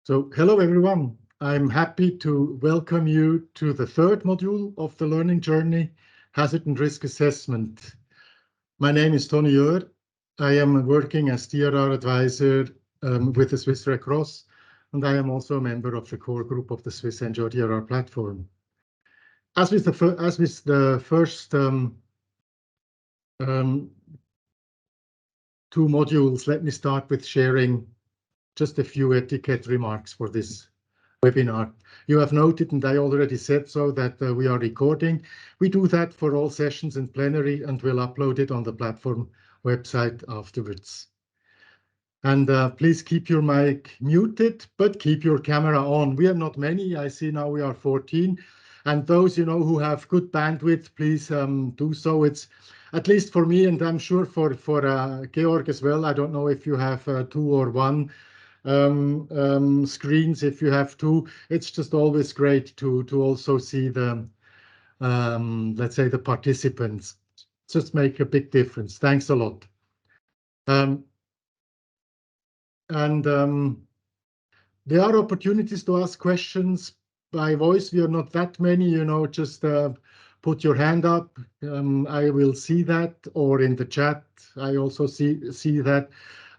So hello everyone. I'm happy to welcome you to the third module of the learning journey, Hazard and Risk Assessment. My name is Tony Jör. I am working as DRR advisor with the Swiss Red Cross, and I am also a member of the core group of the Swiss NGO DRR platform. As with the first two modules, let me start with sharing just a few etiquette remarks for this webinar. You have noted, and I already said so, that we are recording. We do that for all sessions in plenary and we'll upload it on the platform website afterwards. And please keep your mic muted, but keep your camera on. We are not many. I see now we are 14. And those, who have good bandwidth, please do so. It's at least for me, and I'm sure for Georg as well. I don't know if you have two or one screens. If you have two, it's just always great to also see the let's say the participants. Just make a big difference. Thanks a lot. There are opportunities to ask questions by voice. We are not that many, just put your hand up. I will see that, or in the chat, I also see that,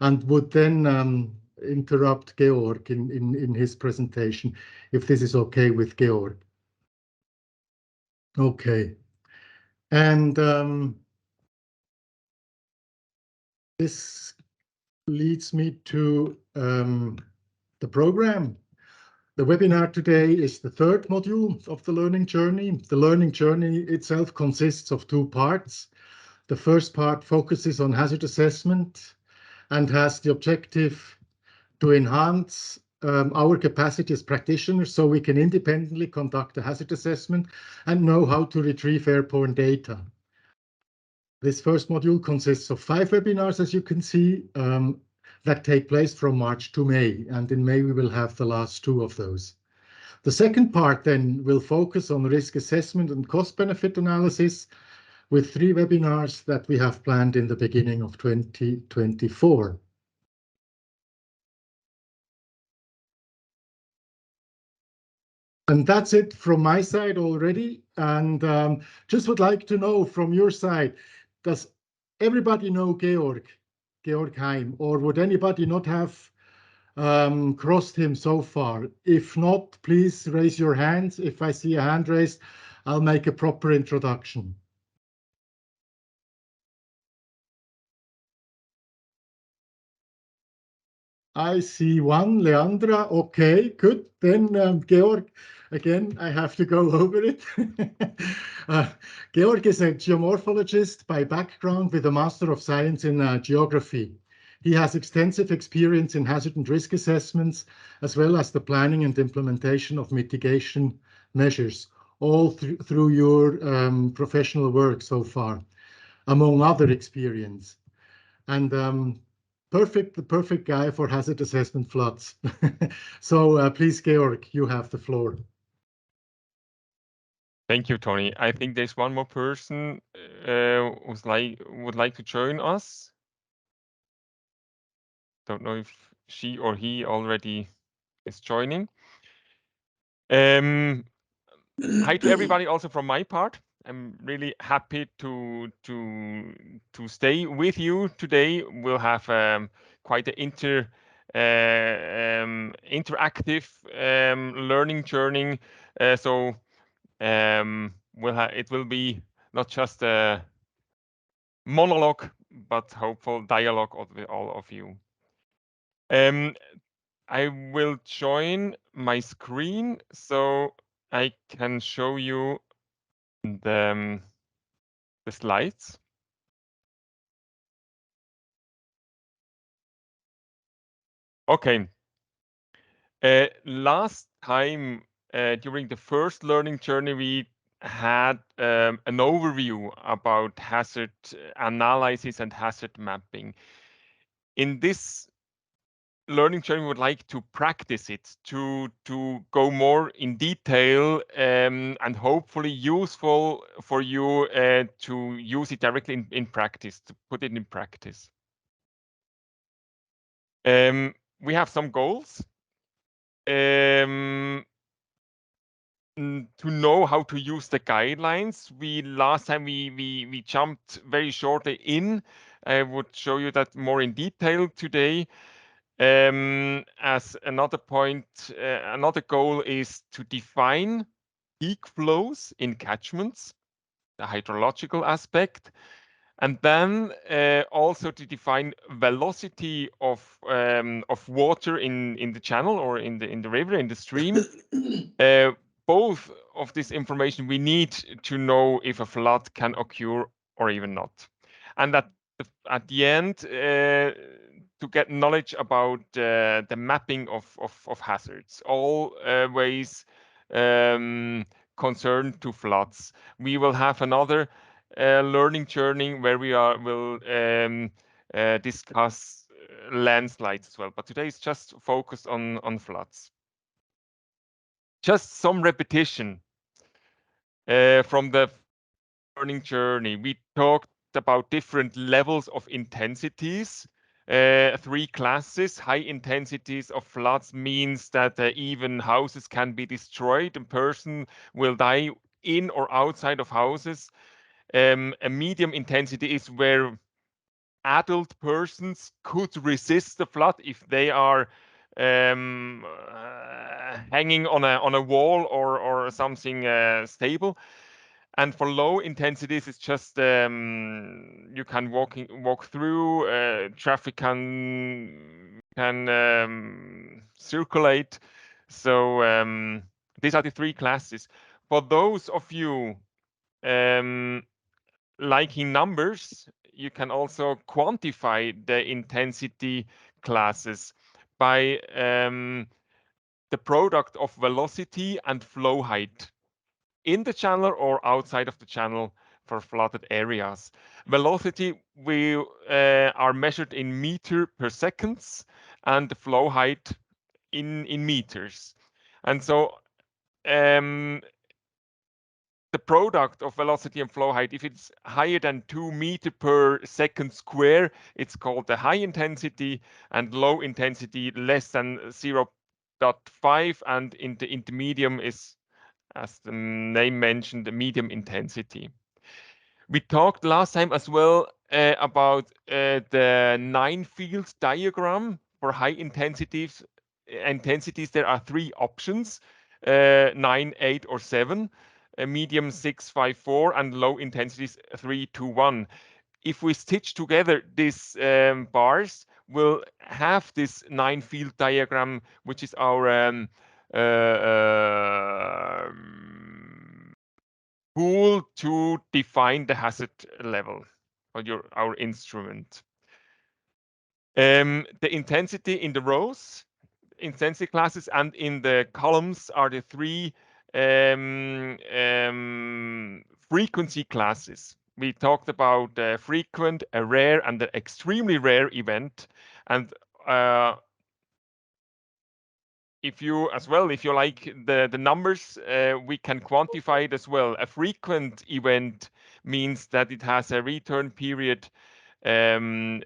and would then interrupt Georg in his presentation, if this is okay with Georg. Okay. And this leads me to the program. The webinar today is the third module of the learning journey. The learning journey itself consists of two parts. The first part focuses on hazard assessment and has the objective to enhance our capacity as practitioners so we can independently conduct a hazard assessment and know how to retrieve airborne data. This first module consists of 5 webinars, as you can see, that take place from March to May, and in May we will have the last 2 of those. The second part then will focus on risk assessment and cost-benefit analysis with 3 webinars that we have planned in the beginning of 2024. And that's it from my side already, and just would like to know from your side, does everybody know Georg Heim, or would anybody not have crossed him so far? If not, please raise your hands. If I see a hand raised, I'll make a proper introduction. I see one, Leandra. Okay, good. Then Georg, again, I have to go over it. Georg is a geomorphologist by background with a Master of Science in Geography. He has extensive experience in hazard and risk assessments, as well as the planning and implementation of mitigation measures, all through your professional work so far, among other experience. And the perfect guy for hazard assessment floods. So please, Georg, you have the floor. Thank you, Tony. I think there's one more person would like to join us. Don't know if she or he already is joining. Hi to everybody, also from my part. I'm really happy to stay with you today. We'll have quite an interactive learning journey. So it will be not just a monologue, but hopeful dialogue with all of you. I will join my screen so I can show you the slides. Okay. Last time during the first learning journey, we had an overview about hazard analysis and hazard mapping. In this learning journey, we would like to practice it, to go more in detail and hopefully useful for you to use it directly in practice, to put it in practice. We have some goals. to know how to use the guidelines. Last time we jumped very shortly in. I would show you that more in detail today. As another point, another goal is to define peak flows in catchments, the hydrological aspect, and then also to define velocity of water in the channel or in the river, in the stream. Both of this information we need to know if a flood can occur or even not. And at the end, to get knowledge about the mapping of hazards, always concerned to floods. We will have another learning journey where will discuss landslides as well. But today is just focused on floods. Just some repetition from the learning journey. We talked about different levels of intensities. 3 classes. High intensities of floods means that even houses can be destroyed. A person will die in or outside of houses. A medium intensity is where adult persons could resist the flood if they are hanging on a wall or something stable. And for low intensities, it's just you can walk through. Traffic can circulate. So these are the 3 classes. For those of you liking numbers, you can also quantify the intensity classes by the product of velocity and flow height in the channel or outside of the channel for flooded areas. Velocity are measured in meter per seconds and the flow height in meters. And so the product of velocity and flow height, if it's higher than 2 meters per second square, it's called the high intensity, and low intensity less than 0.5, and in the intermedium is, as the name mentioned, the medium intensity. We talked last time as well about the 9-field diagram for high intensities. There are 3 options, 9, 8, or 7. Medium 6, 5, 4, and low intensities 3, 2, 1. If we stitch together these bars, we'll have this 9-field diagram, which is our tool to define the hazard level of our instrument. The intensity in the rows, intensity classes, and in the columns are the 3 frequency classes. We talked about the frequent, a rare, and the extremely rare event. And if you like the numbers, we can quantify it as well. A frequent event means that it has a return period of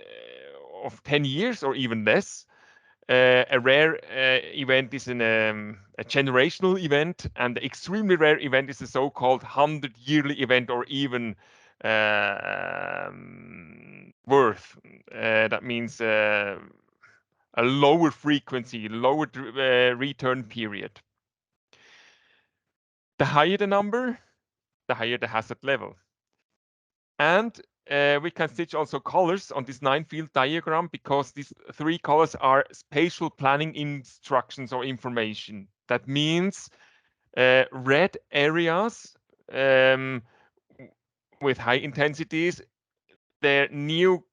10 years or even less. A rare event is a generational event, and the extremely rare event is a so-called 100-yearly event, or even worth. That means a lower frequency, lower return period. The higher the number, the higher the hazard level. And we can stitch also colors on this 9-field diagram, because these 3 colors are spatial planning instructions or information. That means red areas with high intensities, their new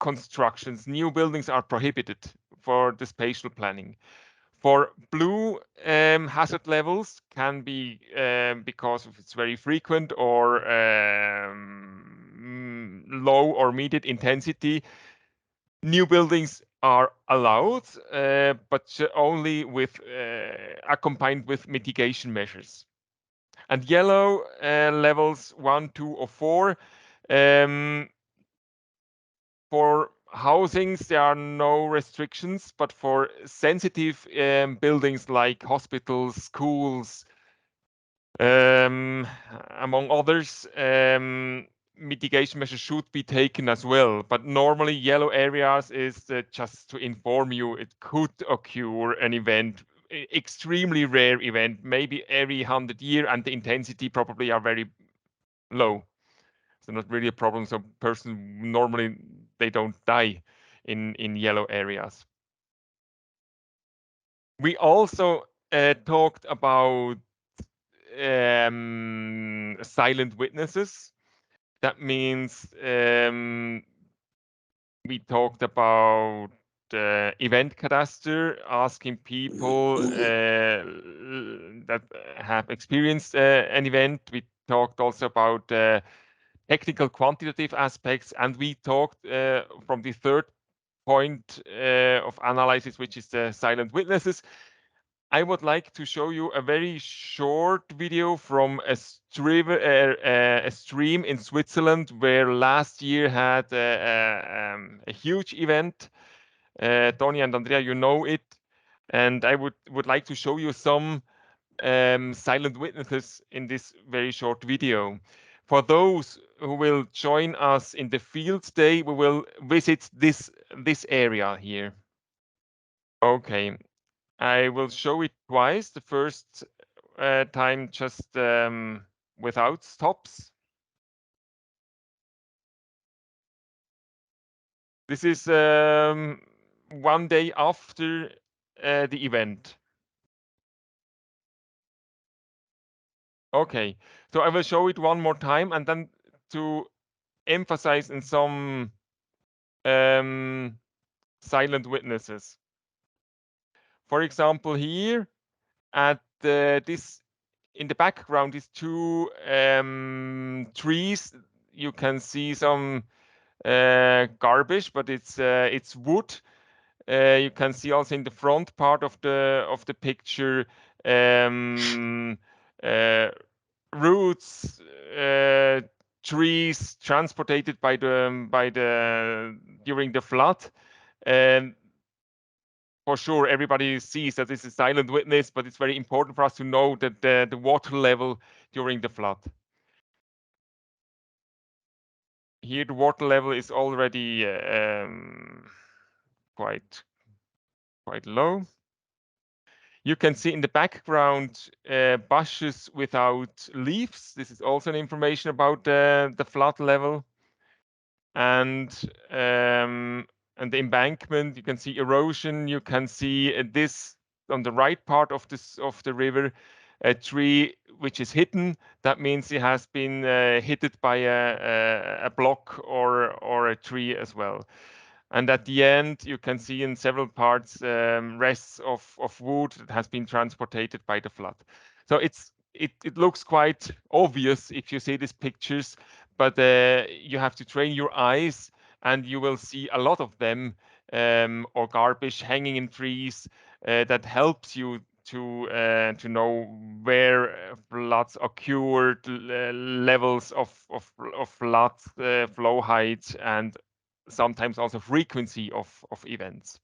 constructions, new buildings are prohibited for the spatial planning. For blue, hazard levels can be because of it's very frequent or low or medium intensity. New buildings are allowed, but only with accompanied with mitigation measures. And yellow levels 1, 2, or 4 for housings, there are no restrictions, but for sensitive buildings like hospitals, schools, among others, mitigation measures should be taken as well. But normally, yellow areas is just to inform you, it could occur an event, extremely rare event, maybe every 100 years, and the intensity probably are very low. So not really a problem. So person normally they don't die in yellow areas. We also talked about silent witnesses. That means we talked about event cadastre, asking people that have experienced an event. We talked also about technical quantitative aspects, and we talked from the third point of analysis, which is the silent witnesses. I would like to show you a very short video from a stream in Switzerland where last year had a huge event. Tony and Andrea, you know it. And I would like to show you some silent witnesses in this very short video. For those who will join us in the field day, we will visit this area here. Okay, I will show it twice. The first time just without stops. This is 1 day after the event. Okay, so I will show it one more time and then to emphasize in some silent witnesses. For example, here at this in the background is two trees. You can see some garbage, but it's wood. You can see also in the front part of the picture uh, roots, trees transported by the during the flood. And for sure, everybody sees that this is silent witness, but it's very important for us to know that the water level during the flood. Here, the water level is already quite low. You can see in the background bushes without leaves. This is also an information about the flood level. And the embankment, you can see erosion. You can see this on the right part of the river, a tree which is hidden. That means it has been hit by a block or a tree as well. And at the end, you can see in several parts rests of wood that has been transported by the flood. So it looks quite obvious if you see these pictures, but you have to train your eyes, and you will see a lot of them or garbage hanging in trees that helps you to know where floods occurred, levels of flood flow height, and sometimes also frequency of events.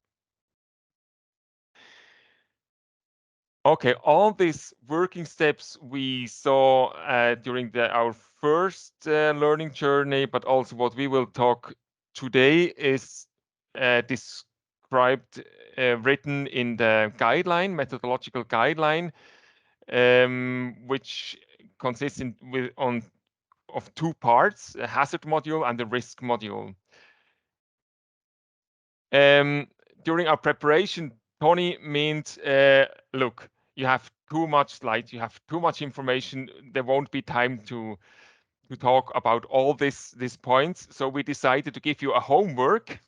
Okay, all these working steps we saw during our first learning journey, but also what we will talk today is described, written in the guideline, methodological guideline, which consists of two parts, a hazard module and a risk module. During our preparation, Tony meant, look, you have too much slides, you have too much information. There won't be time to talk about all these points. So we decided to give you a homework.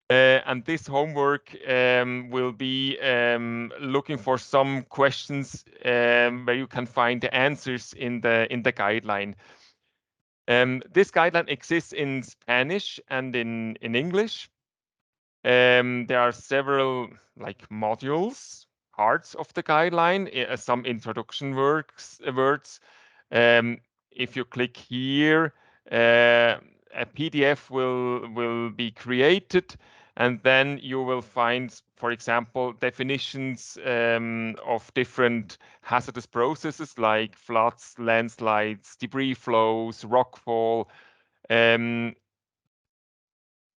And this homework will be looking for some questions where you can find the answers in the guideline. This guideline exists in Spanish and in English. There are several like modules, parts of the guideline, some introduction words. If you click here, a PDF will be created, and then you will find, for example, definitions of different hazardous processes like floods, landslides, debris flows, rockfall.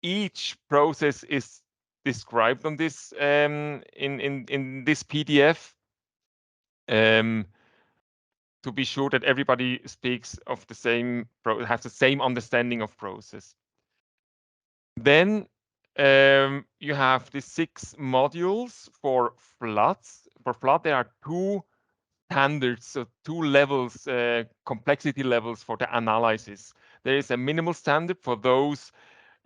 Each process is described on this in this PDF. To be sure that everybody speaks of the same, has the same understanding of process. Then you have the 6 modules for floods. For flood, there are 2 standards, so 2 levels, complexity levels for the analysis. There is a minimal standard for those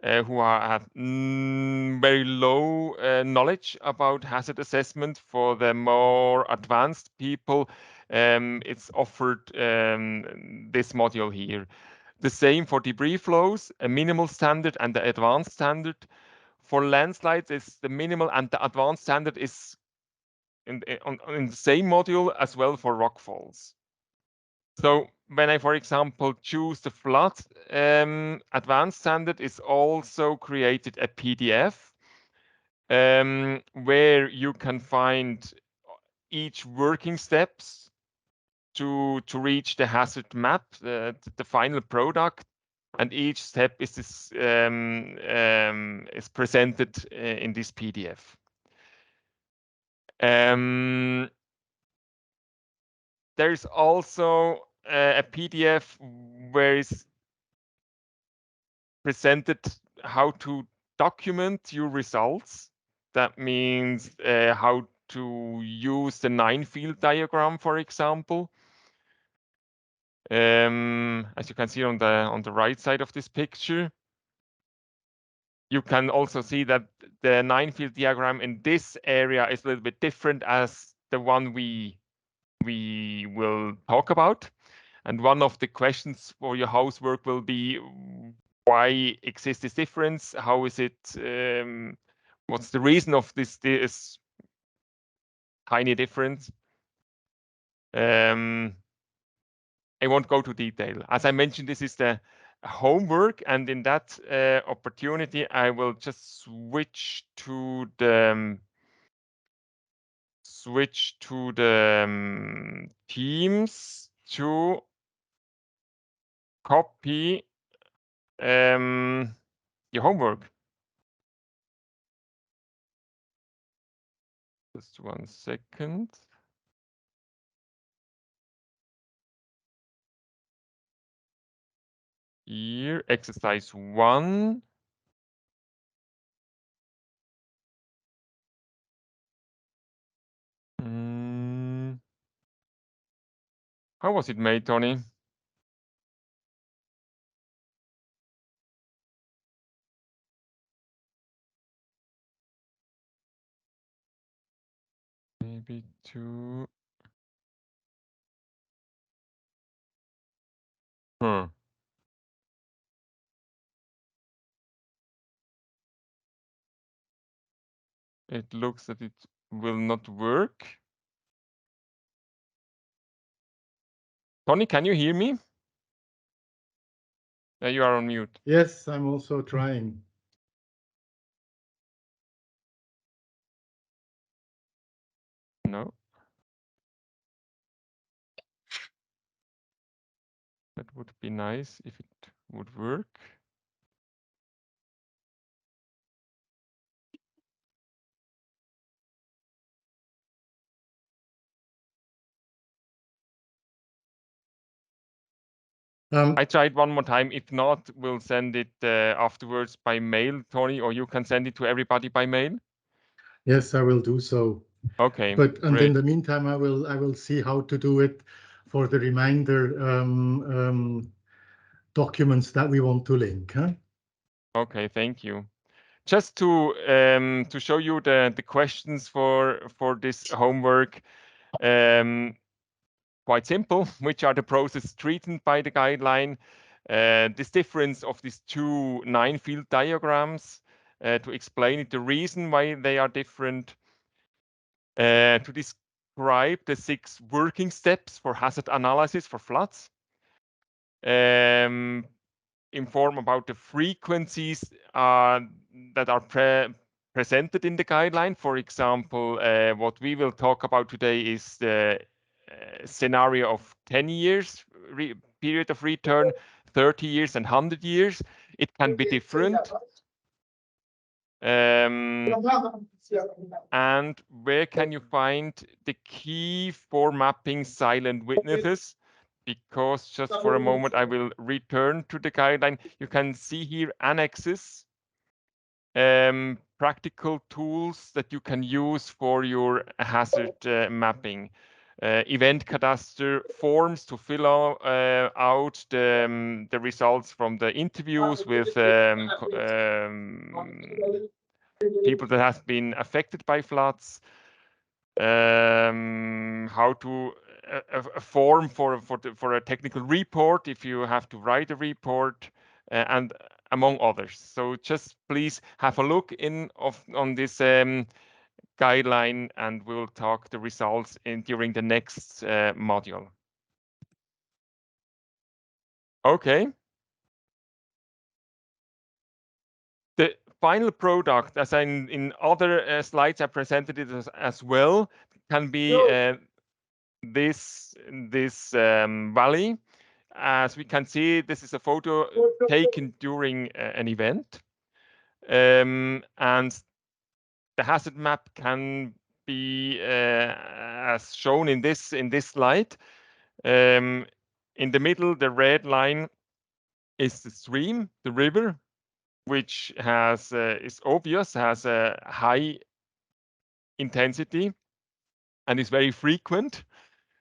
who have very low knowledge about hazard assessment. For the more advanced people, it's offered this module here. The same for debris flows, a minimal standard and the advanced standard. For landslides, it's the minimal and the advanced standard is in the same module as well for rockfalls. So when I, for example, choose the flood advanced standard, is also created a PDF where you can find each working steps to reach the hazard map, the final product, and each step is presented in this PDF. There's also a PDF where is presented how to document your results. That means how to use the 9-field diagram, for example. As you can see on the right side of this picture. You can also see that the 9-field diagram in this area is a little bit different as the one we will talk about. And one of the questions for your housework will be, why exists this difference? How is it? What's the reason of this tiny difference? I won't go to detail. As I mentioned, this is the homework, and in that opportunity, I will just switch to the Teams to copy your homework. Just 1 second. Here, exercise 1. How was it made, Tony? Maybe 2. It looks that it will not work. Tony, can you hear me? You are on mute. Yes, I'm also trying. No. That would be nice if it would work. I tried one more time. If not, we'll send it afterwards by mail, Tony, or you can send it to everybody by mail. Yes, I will do so. Okay. And in the meantime, I will see how to do it for the remainder documents that we want to link. Huh? Okay, thank you. Just to show you the questions for this homework. Quite simple. Which are the processes treated by the guideline? This difference of these 2 9-field diagrams to explain it, the reason why they are different. To describe the 6 working steps for hazard analysis for floods. inform about the frequencies that are presented in the guideline. For example, what we will talk about today is the scenario of 10 years period of return, 30 years and 100 years. It can be different. And where can you find the key for mapping silent witnesses? Because just for a moment, I will return to the guideline. You can see here annexes, practical tools that you can use for your hazard mapping. Event cadastre forms to fill out the results from the interviews with people that have been affected by floods. How to a form for a technical report if you have to write a report, and among others. So just please have a look on this guideline, and we'll talk the results during the next module. Okay. The final product, as in other slides I presented it as well, can be this valley. As we can see, this is a photo taken during an event, and the hazard map can be as shown in this slide. In the middle, the red line is the stream, the river, which is obvious, has a high intensity and is very frequent.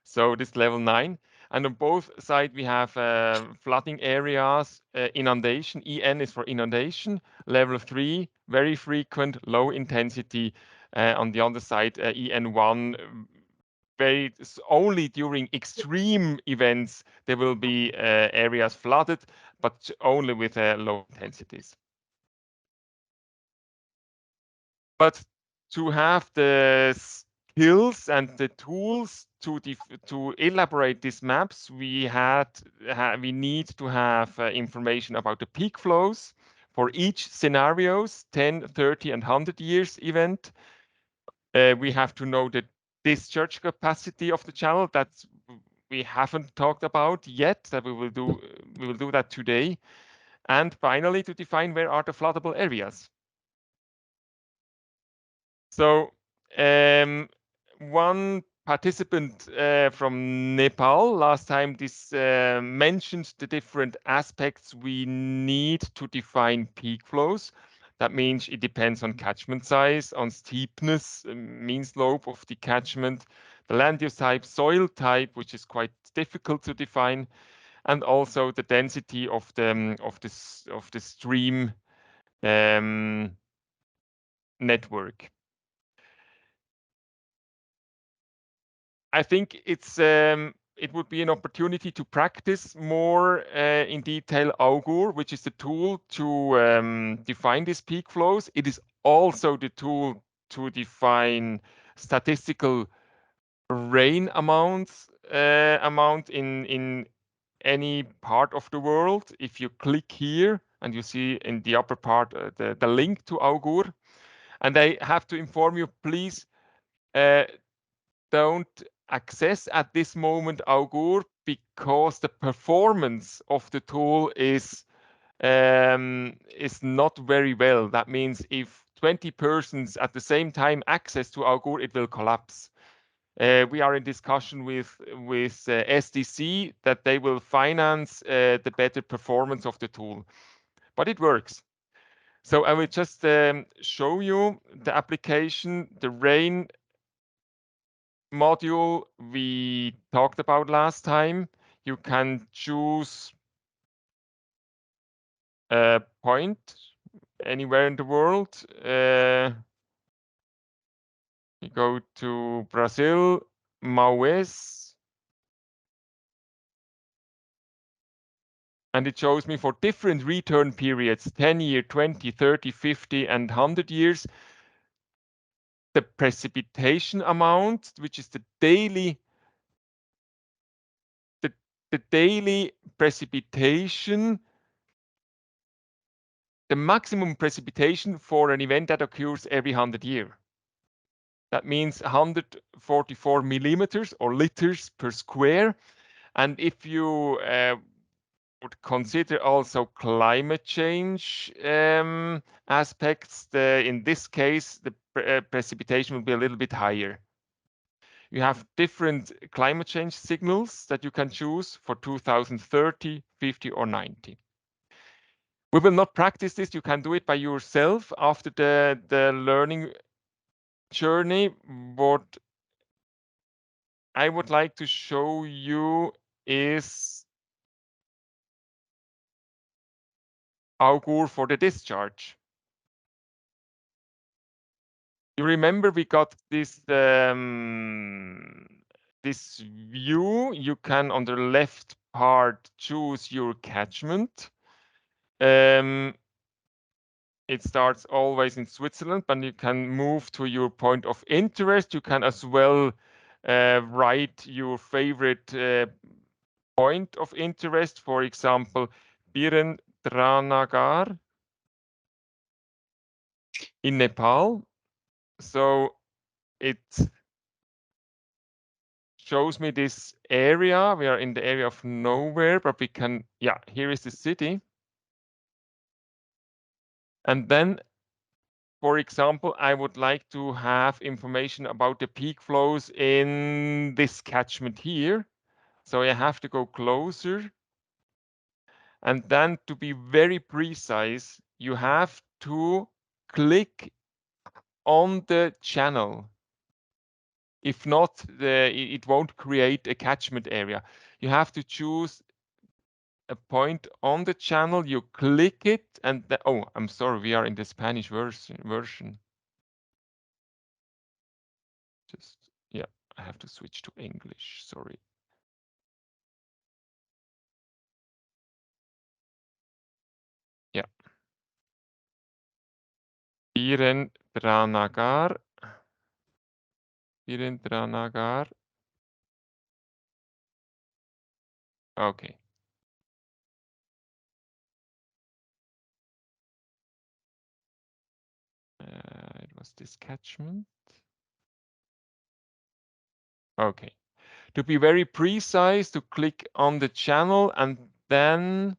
So this level 9. And on both sides, we have flooding areas, inundation. EN is for inundation. Level 3, very frequent, low intensity. On the other side, EN1, only during extreme events, there will be areas flooded, but only with low intensities. But to have the skills and the tools to elaborate these maps, we need to have information about the peak flows for each scenarios, 10, 30, and 100 years event. We have to know the discharge capacity of the channel that we haven't talked about yet. That we will do that today. And finally, to define where are the floodable areas. So one participant from Nepal last time mentioned the different aspects we need to define peak flows. That means it depends on catchment size, on steepness, mean slope of the catchment, the land use type, soil type, which is quite difficult to define, and also the density of the stream network. I think it would be an opportunity to practice more in detail Augur, which is the tool to define these peak flows. It is also the tool to define statistical rain amount in any part of the world. If you click here and you see in the upper part the link to Augur, and I have to inform you, please don't access at this moment Augur, because the performance of the tool is not very well. That means if 20 persons at the same time access to Augur, it will collapse. We are in discussion with SDC that they will finance the better performance of the tool, but it works. So I will just show you the application, the rain module we talked about last time. You can choose a point anywhere in the world. You go to Brazil, Maués, and it shows me for different return periods, 10 year, 20, 30, 50, and 100 years, the precipitation amount, which is the daily precipitation the maximum precipitation for an event that occurs every 100 years. That means 144 millimeters or liters per square. And if you would consider also climate change aspects, in this case, the precipitation will be a little bit higher. You have different climate change signals that you can choose for 2030, 50, or 90. We will not practice this. You can do it by yourself after the learning journey. What I would like to show you is augur for the discharge. You remember we got this this view. You can on the left part choose your catchment. It starts always in Switzerland, but you can move to your point of interest. You can as well write your favorite point of interest, for example, Birendra in Nepal. So it shows me this area. We are in the area of nowhere, but we can, yeah, here is the city. And then, for example, I would like to have information about the peak flows in this catchment here. So I have to go closer. And then to be very precise, you have to click on the channel. If not, it won't create a catchment area. You have to choose a point on the channel, you click it, and oh, I'm sorry, we are in the Spanish version. Just, yeah, I have to switch to English, sorry. Yeah. Birendra Nagar. Okay. It was this catchment. Okay. To be very precise, to click on the channel and then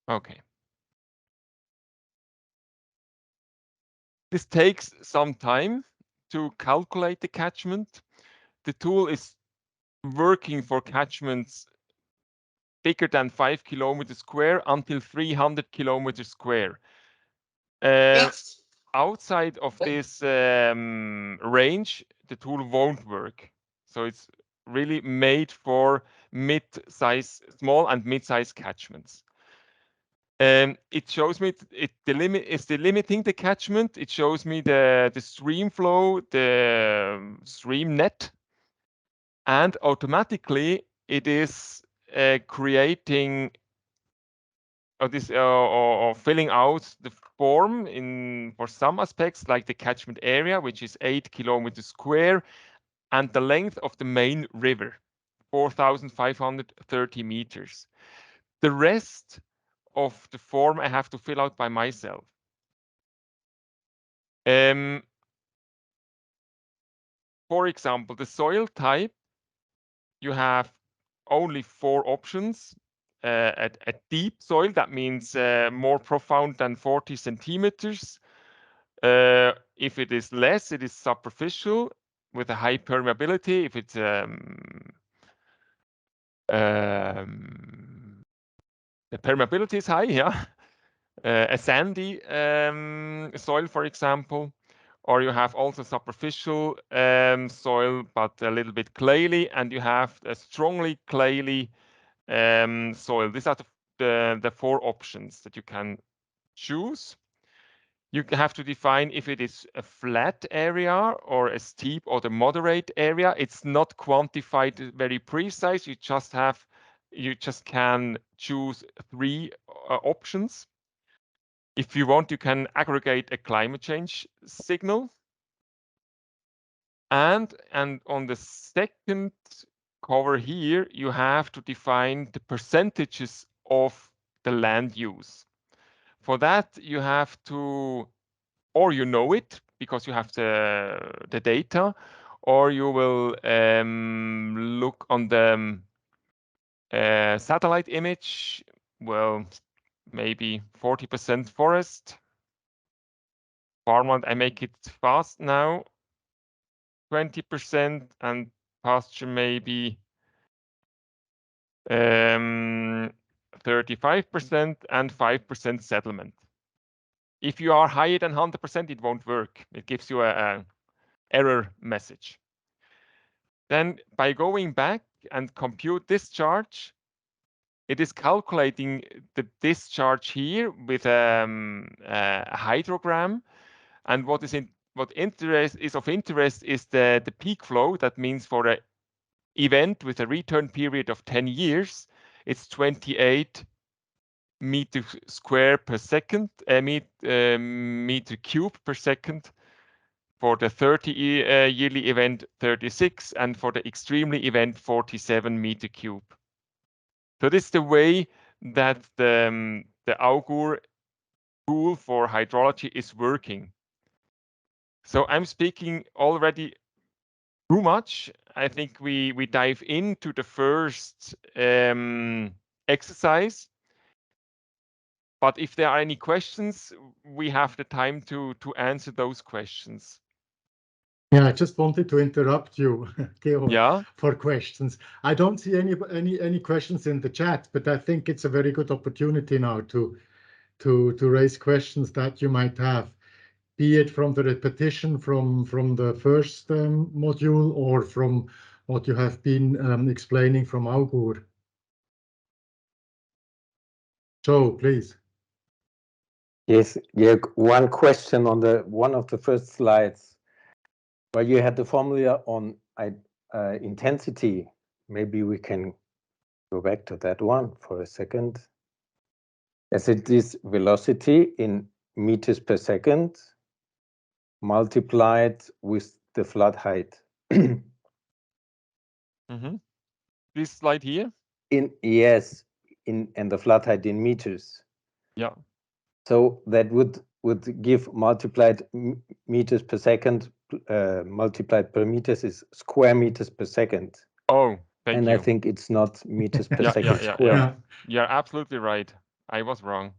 okay. This takes some time to calculate the catchment. The tool is working for catchments bigger than 5 kilometers square until 300 kilometers square. Yes. Outside of this range, the tool won't work. So it's really made for mid-size, small and mid-size catchments. It shows me the limit is delimiting the catchment. It shows me the stream flow, the stream net, and automatically it is creating or filling out the form for some aspects, like the catchment area, which is 8 kilometers square, and the length of the main river, 4,530 meters. The rest of the form I have to fill out by myself. For example, the soil type, you have only 4 options. A deep soil, that means more profound than 40 centimeters. If it is less, it is superficial with a high permeability. If it's the permeability is high, yeah. A sandy soil, for example, or you have also superficial soil, but a little bit clayey, and you have a strongly clayey soil. These are the 4 options that you can choose. You have to define if it is a flat area or a steep or the moderate area. It's not quantified very precise. You just can choose 3 options. If you want, you can aggregate a climate change signal. And on the second cover here, you have to define the percentages of the land use. For that, you have to, or you know it because you have the data, or you will look on the satellite image. Well, maybe 40% forest. Farmland, I make it fast now. 20%, and pasture maybe 35%, and 5% settlement. If you are higher than 100%, it won't work. It gives you a error message. Then by going back and compute discharge, it is calculating the discharge here with a hydrogram. And what is of interest is the peak flow. That means for an event with a return period of 10 years, it's 28 meter square per second, meter cube per second. For the 30-yearly event, 36, and for the extremely event, 47 meter cube. So this is the way that the Augur tool for hydrology is working. So I'm speaking already too much. I think we dive into the first exercise. But if there are any questions, we have the time to answer those questions. Yeah, I just wanted to interrupt you, Georg, Yeah. for questions. I don't see any questions in the chat, but I think it's a very good opportunity now to raise questions that you might have, be it from the repetition from the first module or from what you have been explaining from Augur. Joe, please. Yes, yeah, one question on one of the first slides where you had the formula on intensity. Maybe we can go back to that one for a second. As it is velocity in meters per second multiplied with the flood height. This slide here? Yes, and the flood height in meters. Yeah. So that would give multiplied meters per second multiplied per meters is square meters per second. Oh, thank you. And I think it's not meters per second square. Yeah. You're absolutely right. I was wrong.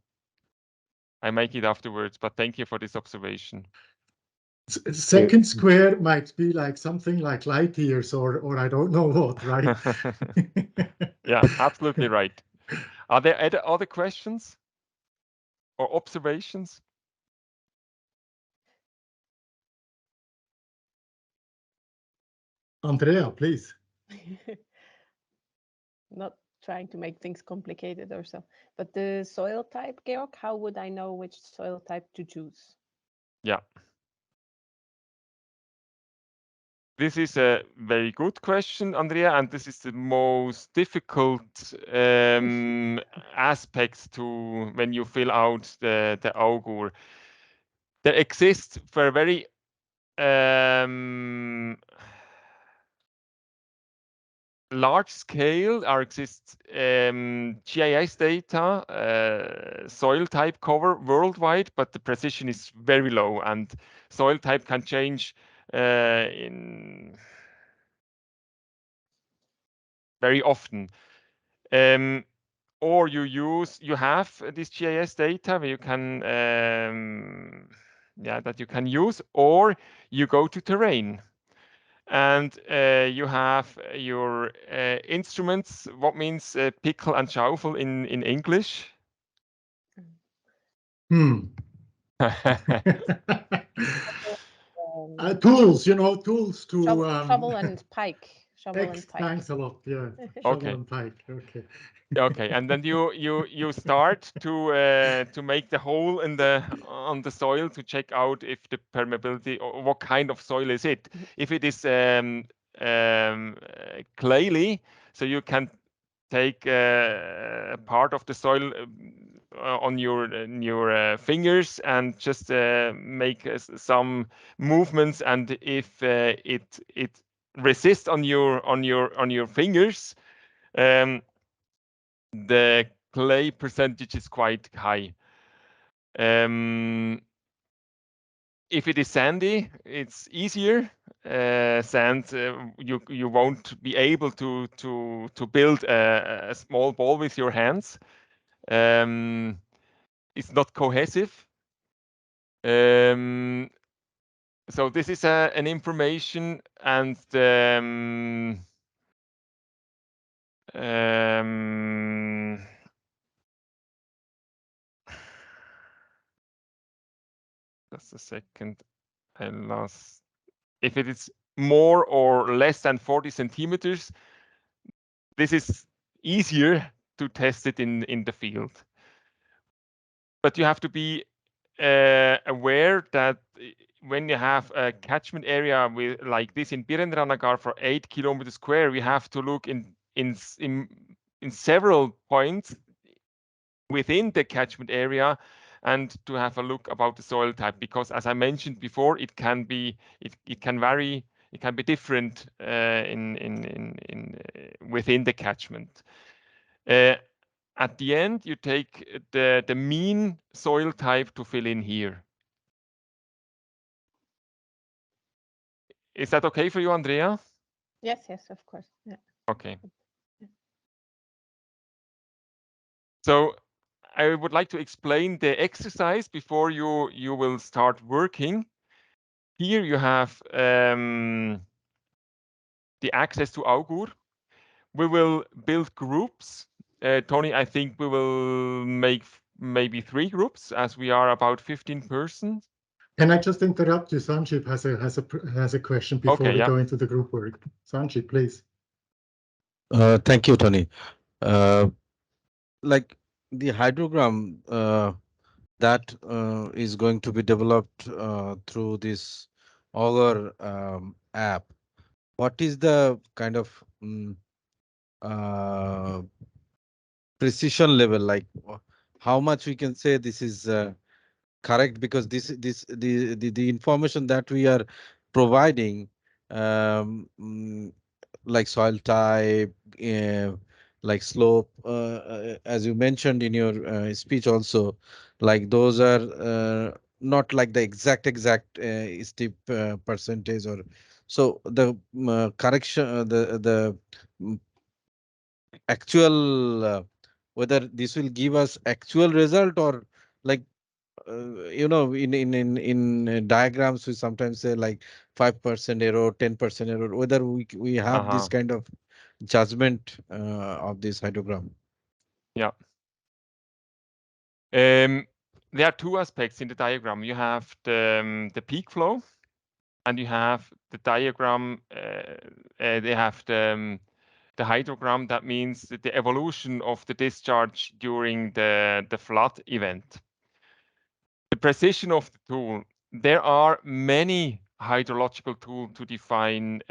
I make it afterwards, but thank you for this observation. Second square might be like something like light years or I don't know what, right? Yeah, absolutely right. Are there other questions or observations? Andrea, please. Not trying to make things complicated or so, but the soil type, Georg, how would I know which soil type to choose? Yeah. This is a very good question, Andrea, and this is the most difficult aspect to when you fill out the Augur. There exists for a very large scale exists GIS data, soil type cover worldwide, but the precision is very low, and soil type can change in very often. Or you have this GIS data where you can that you can use, or you go to terrain. And you have your instruments. What means pickle and schaufel in English? Tools, tools to shovel and pike. Thanks a lot. Yeah, Okay. shovel and pike. Okay. Okay, and then you start to make the hole on the soil to check out if the permeability or what kind of soil is it. If it is clayly, so you can take a part of the soil on your fingers and just make some movements, and if it resists on your fingers, the clay percentage is quite high. If it is sandy, it's easier. Sand, you won't be able to build a small ball with your hands. It's not cohesive. So this is an information, and just a second, I lost. If it is more or less than 40 centimeters, this is easier to test it in the field. But you have to be aware that when you have a catchment area with like this in Birendranagar for 8 kilometers square, we have to look in several points within the catchment area and to have a look about the soil type, because as I mentioned before, it can vary, it can be different within the catchment. At the end, you take the mean soil type to fill in here. Is that okay for you, Andrea? Yes, of course. Yeah. Okay. So I would like to explain the exercise before you will start working. Here you have the access to Augur. We will build groups. Tony, I think we will make maybe 3 groups, as we are about 15 persons. Can I just interrupt you? Sanjib has a question before we go into the group work. Sanjib, please. Thank you, Tony. Like the hydrogram that is going to be developed through this Augur app, what is the kind of precision level? Like how much we can say this is correct? Because the information that we are providing, like soil type, like slope, as you mentioned in your speech also, like those are not like the exact steep percentage, or so the correction, the mm, actual whether this will give us actual result, or like in diagrams we sometimes say like 5% error, 10% error, whether we have this kind of judgment of this hydrogram. Yeah. There are 2 aspects in the diagram. You have the peak flow, and you have the diagram. They have the hydrogram. That means the evolution of the discharge during the flood event. The precision of the tool. There are many hydrological tools to define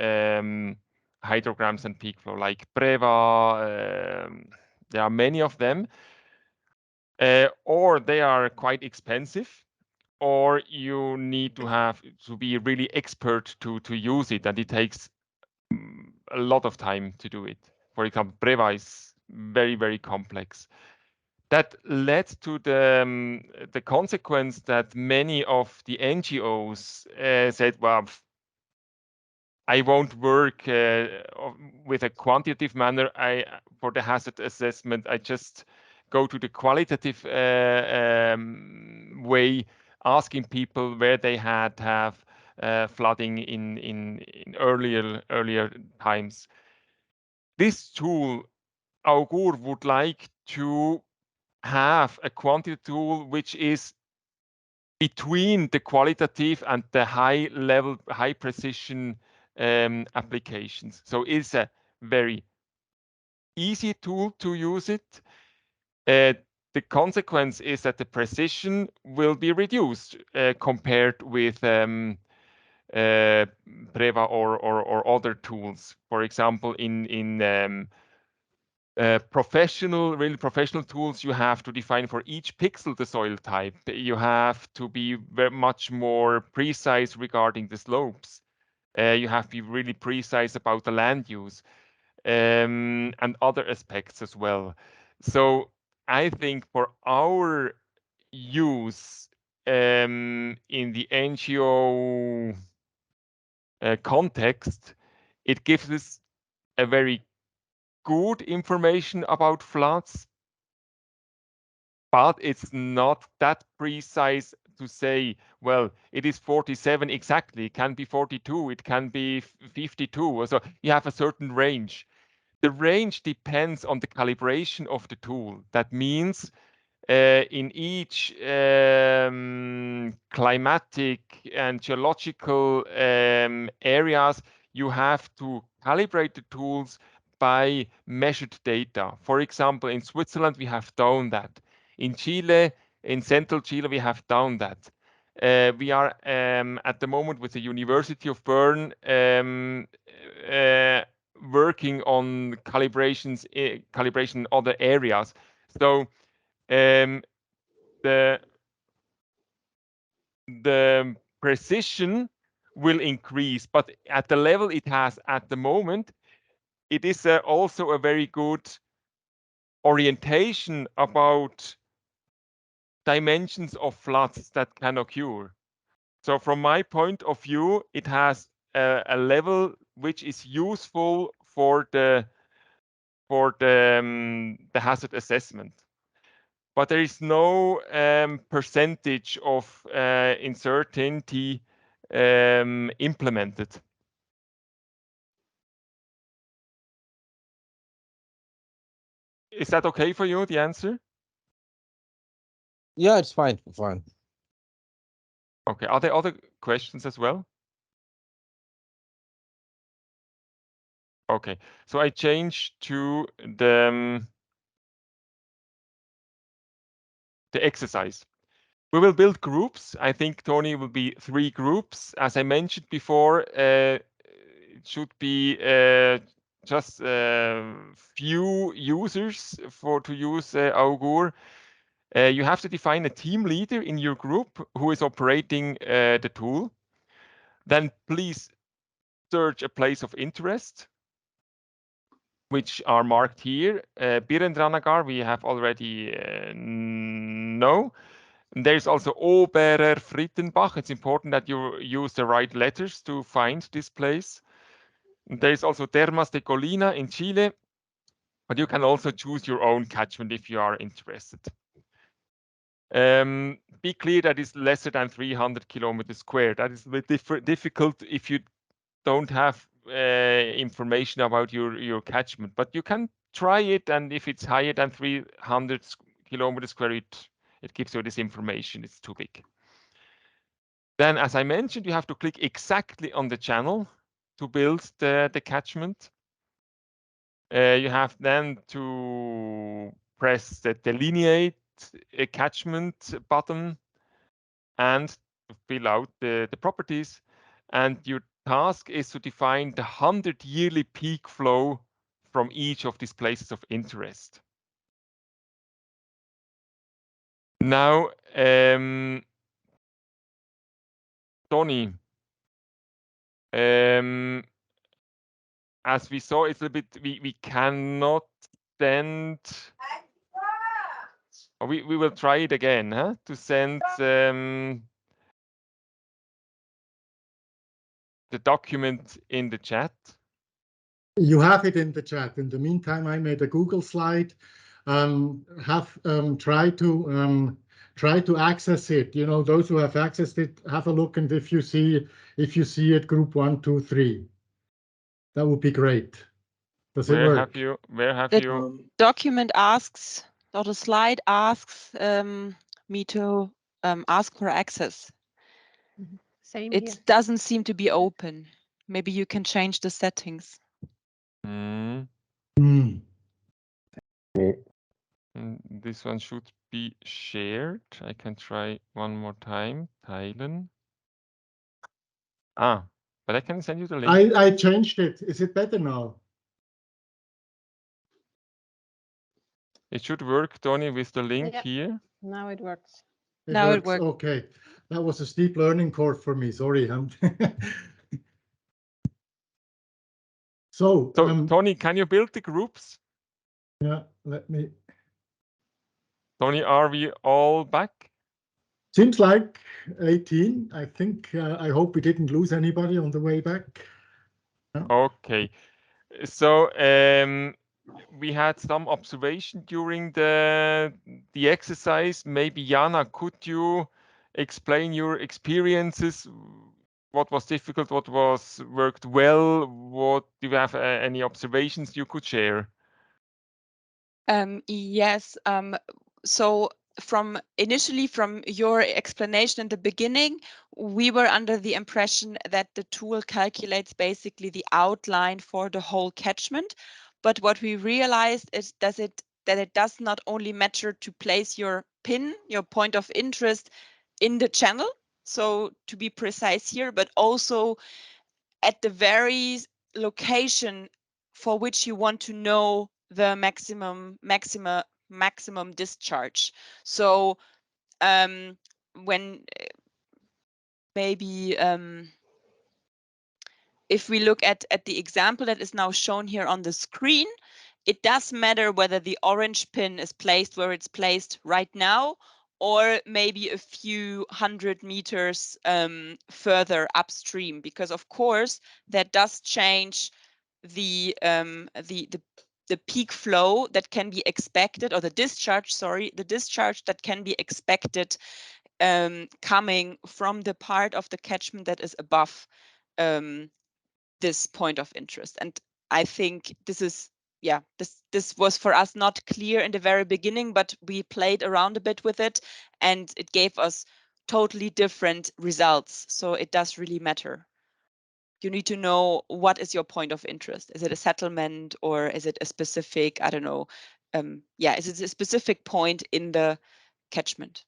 hydrograms and peak flow, like Preva. There are many of them, or they are quite expensive, or you need to be really expert to use it, and it takes a lot of time to do it. For example, Preva is very, very complex. That led to the consequence that many of the NGOs said, well, I won't work with a quantitative manner. For the hazard assessment, I just go to the qualitative way, asking people where they have flooding in earlier times. This tool, Augur, would like to have a quantitative tool which is between the qualitative and the high level, high precision applications. So it's a very easy tool to use it. The consequence is that the precision will be reduced compared with Preva or other tools. For example, in really professional tools, you have to define for each pixel the soil type. You have to be very much more precise regarding the slopes. You have to be really precise about the land use and other aspects as well. So I think for our use in the NGO context, it gives us a very good information about floods, but it's not that precise to say, well, it is 47 exactly. It can be 42, it can be 52. So you have a certain range. The range depends on the calibration of the tool. That means in each climatic and geological areas, you have to calibrate the tools by measured data. For example, in Switzerland, we have done that. In Chile, in central Chile, we have done that. We are at the moment with the University of Bern working on calibration in other areas. So the precision will increase, but at the level it has at the moment, it is also a very good orientation about dimensions of floods that can occur. So from my point of view, it has a level which is useful for the hazard assessment. But there is no percentage of uncertainty implemented. Is that okay for you, the answer? Yeah, it's fine. Fine. Okay. Are there other questions as well? Okay. So I changed to the exercise. We will build groups. I think, Tony, will be 3 groups. As I mentioned before, it should be just few users to use Augur. You have to define a team leader in your group who is operating the tool. Then please search a place of interest, which are marked here. Birendranagar, we have already know. There's also Oberer Frittenbach. It's important that you use the right letters to find this place. There's also Termas de Colina in Chile, but you can also choose your own catchment if you are interested. Be clear that it's lesser than 300 kilometers square. That is a bit difficult if you don't have information about your catchment, but you can try it, and if it's higher than 300 kilometers square, it gives you this information. It's too big. Then, as I mentioned, you have to click exactly on the channel to build the catchment. You have then to press the delineate catchment button and to fill out the properties. And your task is to define the 100 yearly peak flow from each of these places of interest. Now, Tony, as we saw, it's a bit, we cannot send, we will try it again, huh? To send the document in the chat. You have it in the chat. In the meantime, I made a Google slide. Try to access it. You know, those who have accessed it, have a look, and if you see it, group 1, 2, 3, that would be great. Does it work? Where have The you? document asks, or the slide asks me to ask for access. Same It here. doesn't seem to be open. Maybe you can change the settings. Hmm. This one should be shared. I can try one more time. Teilen. But I can send you the link. I changed it. Is it better now? It should work, Tony, with the link Yeah. here. Now it works. Now it works. works. Okay, that was a steep learning curve for me. Sorry. So, Tony, can you build the groups? yeah, let me. Tony, are we all back? Seems like 18. I think, I hope we didn't lose anybody on the way back. No? Okay. So we had some observation during the exercise. Maybe Jana, could you explain your experiences? What was difficult? What was worked well? What do you have any observations you could share? Yes. So initially from your explanation in the beginning, we were under the impression that the tool calculates basically the outline for the whole catchment. But what we realized is that it does not only matter to place your pin, your point of interest, in the channel. So to be precise here, but also at the very location for which you want to know the maximum discharge. So when maybe if we look at the example that is now shown here on the screen, it does matter whether the orange pin is placed where it's placed right now, or maybe a few 100 meters further upstream, because of course that does change the peak flow that can be expected, or the discharge that can be expected coming from the part of the catchment that is above this point of interest. And I think this is, yeah, this was for us not clear in the very beginning, but we played around a bit with it and it gave us totally different results. So it does really matter. You need to know what is your point of interest. Is it a settlement, or is it a specific, I don't know, is it a specific point in the catchment?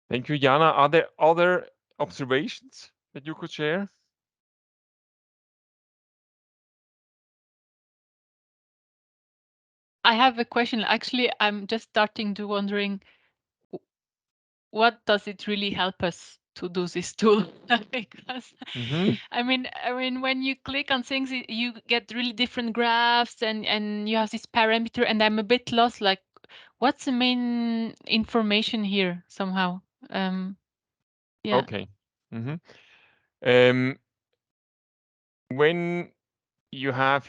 Thank you, Jana. Are there other observations that you could share? I have a question. Actually, I'm just starting to wondering, what does it really help us to do this tool? Because I mean, when you click on things, you get really different graphs, and you have this parameter, and I'm a bit lost. Like, what's the main information here somehow? Yeah. Okay. When you have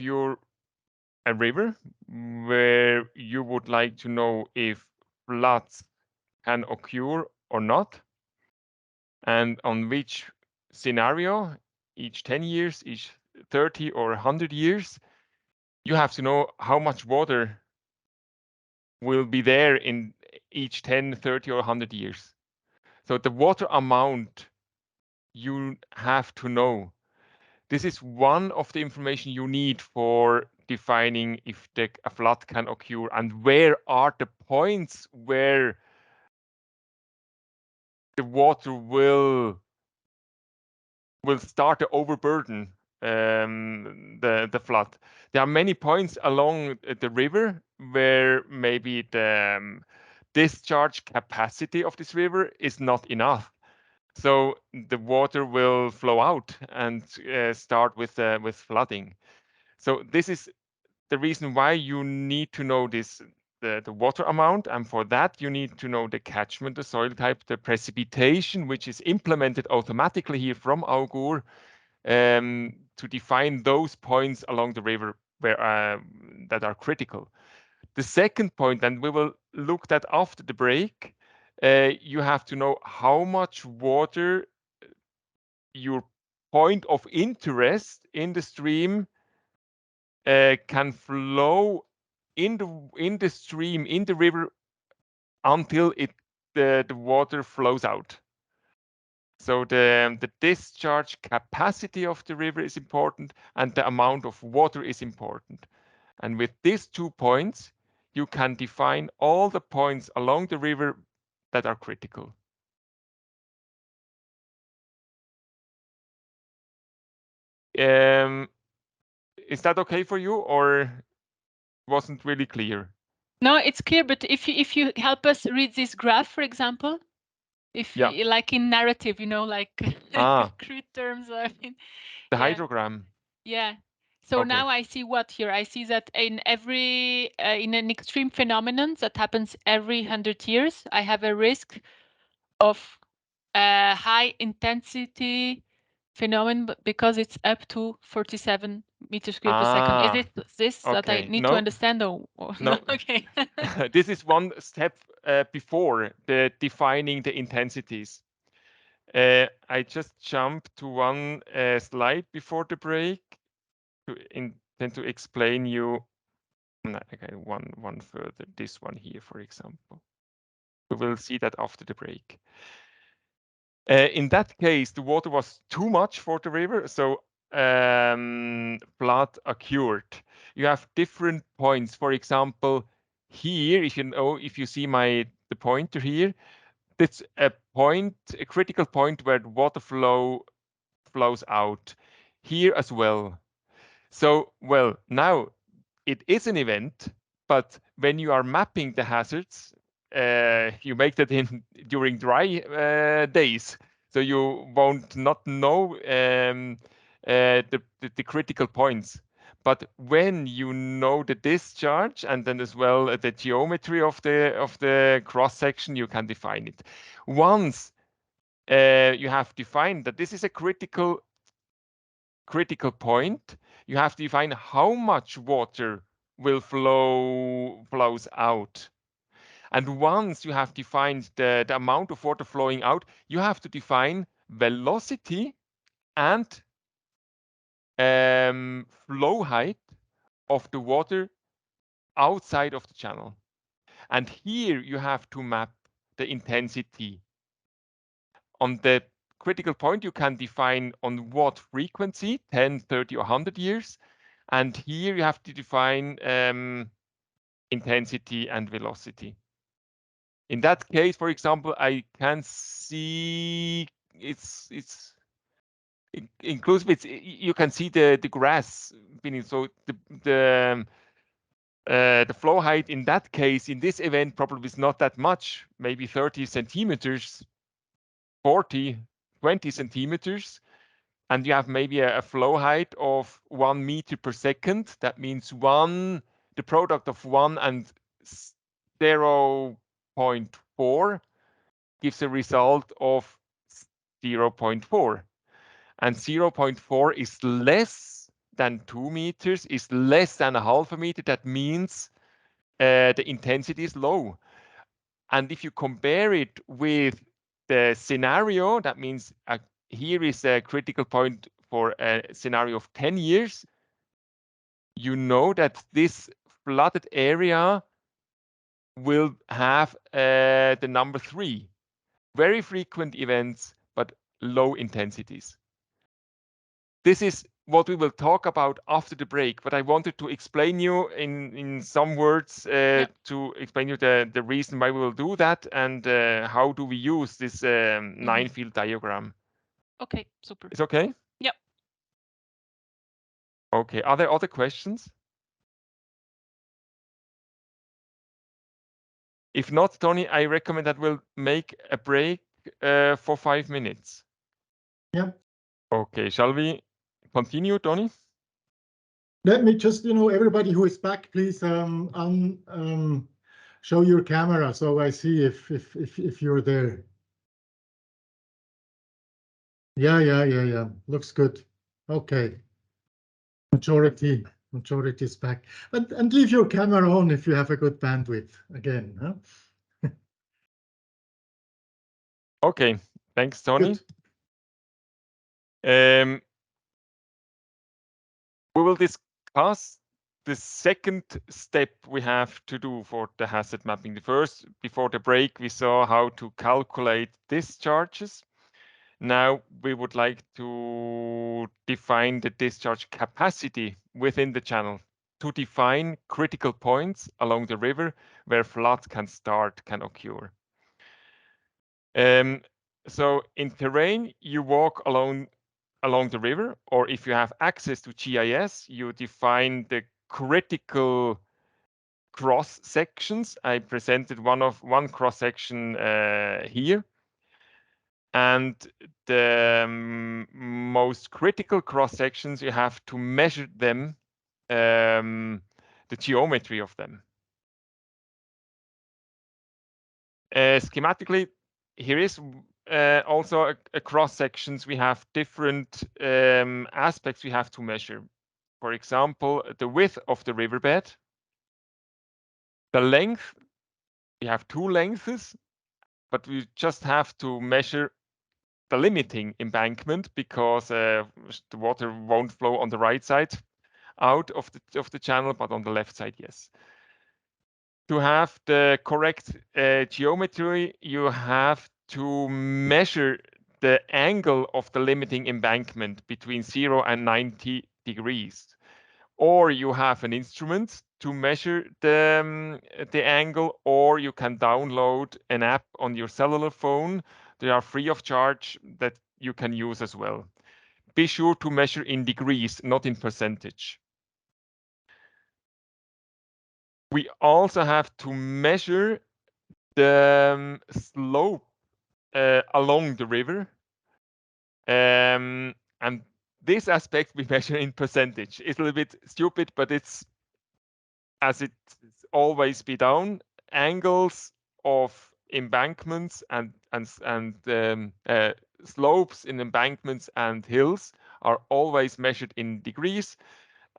a river where you would like to know if floods can occur or not, and on which scenario, each 10 years, each 30 or 100 years, you have to know how much water will be there in each 10, 30 or 100 years. So the water amount you have to know. This is one of the information you need for defining if a flood can occur, and where are the points where the water will start to overburden the flood. There are many points along the river where maybe the discharge capacity of this river is not enough. So the water will flow out and start with flooding. So this is the reason why you need to know the water amount, and for that you need to know the catchment, the soil type, the precipitation, which is implemented automatically here from Augur to define those points along the river where that are critical. The second point, and we will look that after the break, you have to know how much water your point of interest in the stream can flow in the stream, in the river, until the water flows out. So the discharge capacity of the river is important, and the amount of water is important. And with these 2 points, you can define all the points along the river that are critical. Is that okay for you, or wasn't really clear. No, it's clear, but if you help us read this graph, for example, if Yeah. you, like in narrative, you know, like crude terms, I mean, The yeah. hydrogram. Yeah. So Okay. now I see what here? I see that in every in an extreme phenomenon that happens every 100 years, I have a risk of a high intensity phenomenon because it's up to 47 meters cubed per second. Is it this that I Okay. need to No. understand? Or No. Okay. This is one step before the defining the intensities. I just jumped to one slide before the break to intend to explain you. Okay, one further. This one here, for example. We will see that after the break. In that case, the water was too much for the river, so flood occurred. You have different points. For example, here, if you see the pointer here, that's a point, a critical point where the water flows out. Here as well. So, well, now it is an event, but when you are mapping the hazards, you make that during dry days, so you won't not know the critical points. But when you know the discharge and then as well the geometry of the cross section, you can define it. Once you have defined that this is a critical point, you have to define how much water will flows out. And once you have defined the amount of water flowing out, you have to define velocity and flow height of the water outside of the channel. And here you have to map the intensity. On the critical point, you can define on what frequency, 10, 30, or 100 years. And here you have to define intensity and velocity. In that case, for example, I can see it's inclusive. You can see the grass beneath. So the flow height in that case, in this event, probably is not that much, maybe 30 centimeters, 40, 20 centimeters. And you have maybe a flow height of 1 meter per second. That means the product of 1 and 0.4 gives a result of 0.4. And 0.4 is less than 2 meters, is less than a half a meter. That means the intensity is low. And if you compare it with the scenario, that means here is a critical point for a scenario of 10 years. You know that this flooded area will have the number 3. Very frequent events, but low intensities. This is what we will talk about after the break, but I wanted to explain you in some words to explain you the reason why we will do that and how do we use this 9-field diagram. Okay, super. It's okay? Yep. Okay, are there other questions? If not, Tony, I recommend that we'll make a break for 5 minutes. Yeah. Okay, shall we continue, Tony? Let me just, everybody who is back, please show your camera so I see if you're there. Yeah. Looks good. Okay. Majority is back. And leave your camera on if you have a good bandwidth again. Huh? Okay, thanks, Tony. We will discuss the second step we have to do for the hazard mapping. The first, before the break, we saw how to calculate discharges. Now we would like to define the discharge capacity within the channel to define critical points along the river where flood can occur. So in terrain, you walk along the river, or if you have access to GIS, you define the critical cross sections. I presented one cross section here. And the most critical cross sections, you have to measure them, the geometry of them. Schematically, here is also a cross sections. We have different aspects we have to measure. For example, the width of the riverbed, the length. We have two lengths, but we just have to measure the limiting embankment because the water won't flow on the right side out of the channel, but on the left side, yes. To have the correct geometry, you have to measure the angle of the limiting embankment between 0 and 90 degrees. Or you have an instrument to measure the angle, or you can download an app on your cellular phone. They are free of charge that you can use as well. Be sure to measure in degrees, not in percentage. We also have to measure the slope along the river. And this aspect we measure in percentage. It's a little bit stupid, but it's as it's always be down. Angles of embankments and slopes in embankments and hills are always measured in degrees,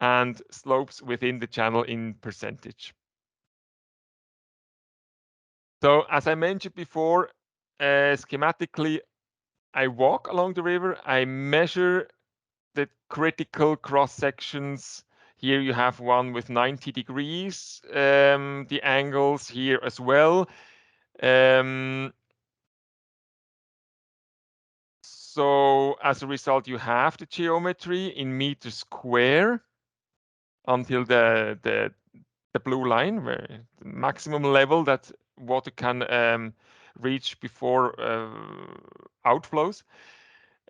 and slopes within the channel in percentage. So as I mentioned before, schematically, I walk along the river, I measure the critical cross sections. Here you have one with 90 degrees, the angles here as well. So as a result, you have the geometry in meters square until the blue line, where the maximum level that water can reach before outflows.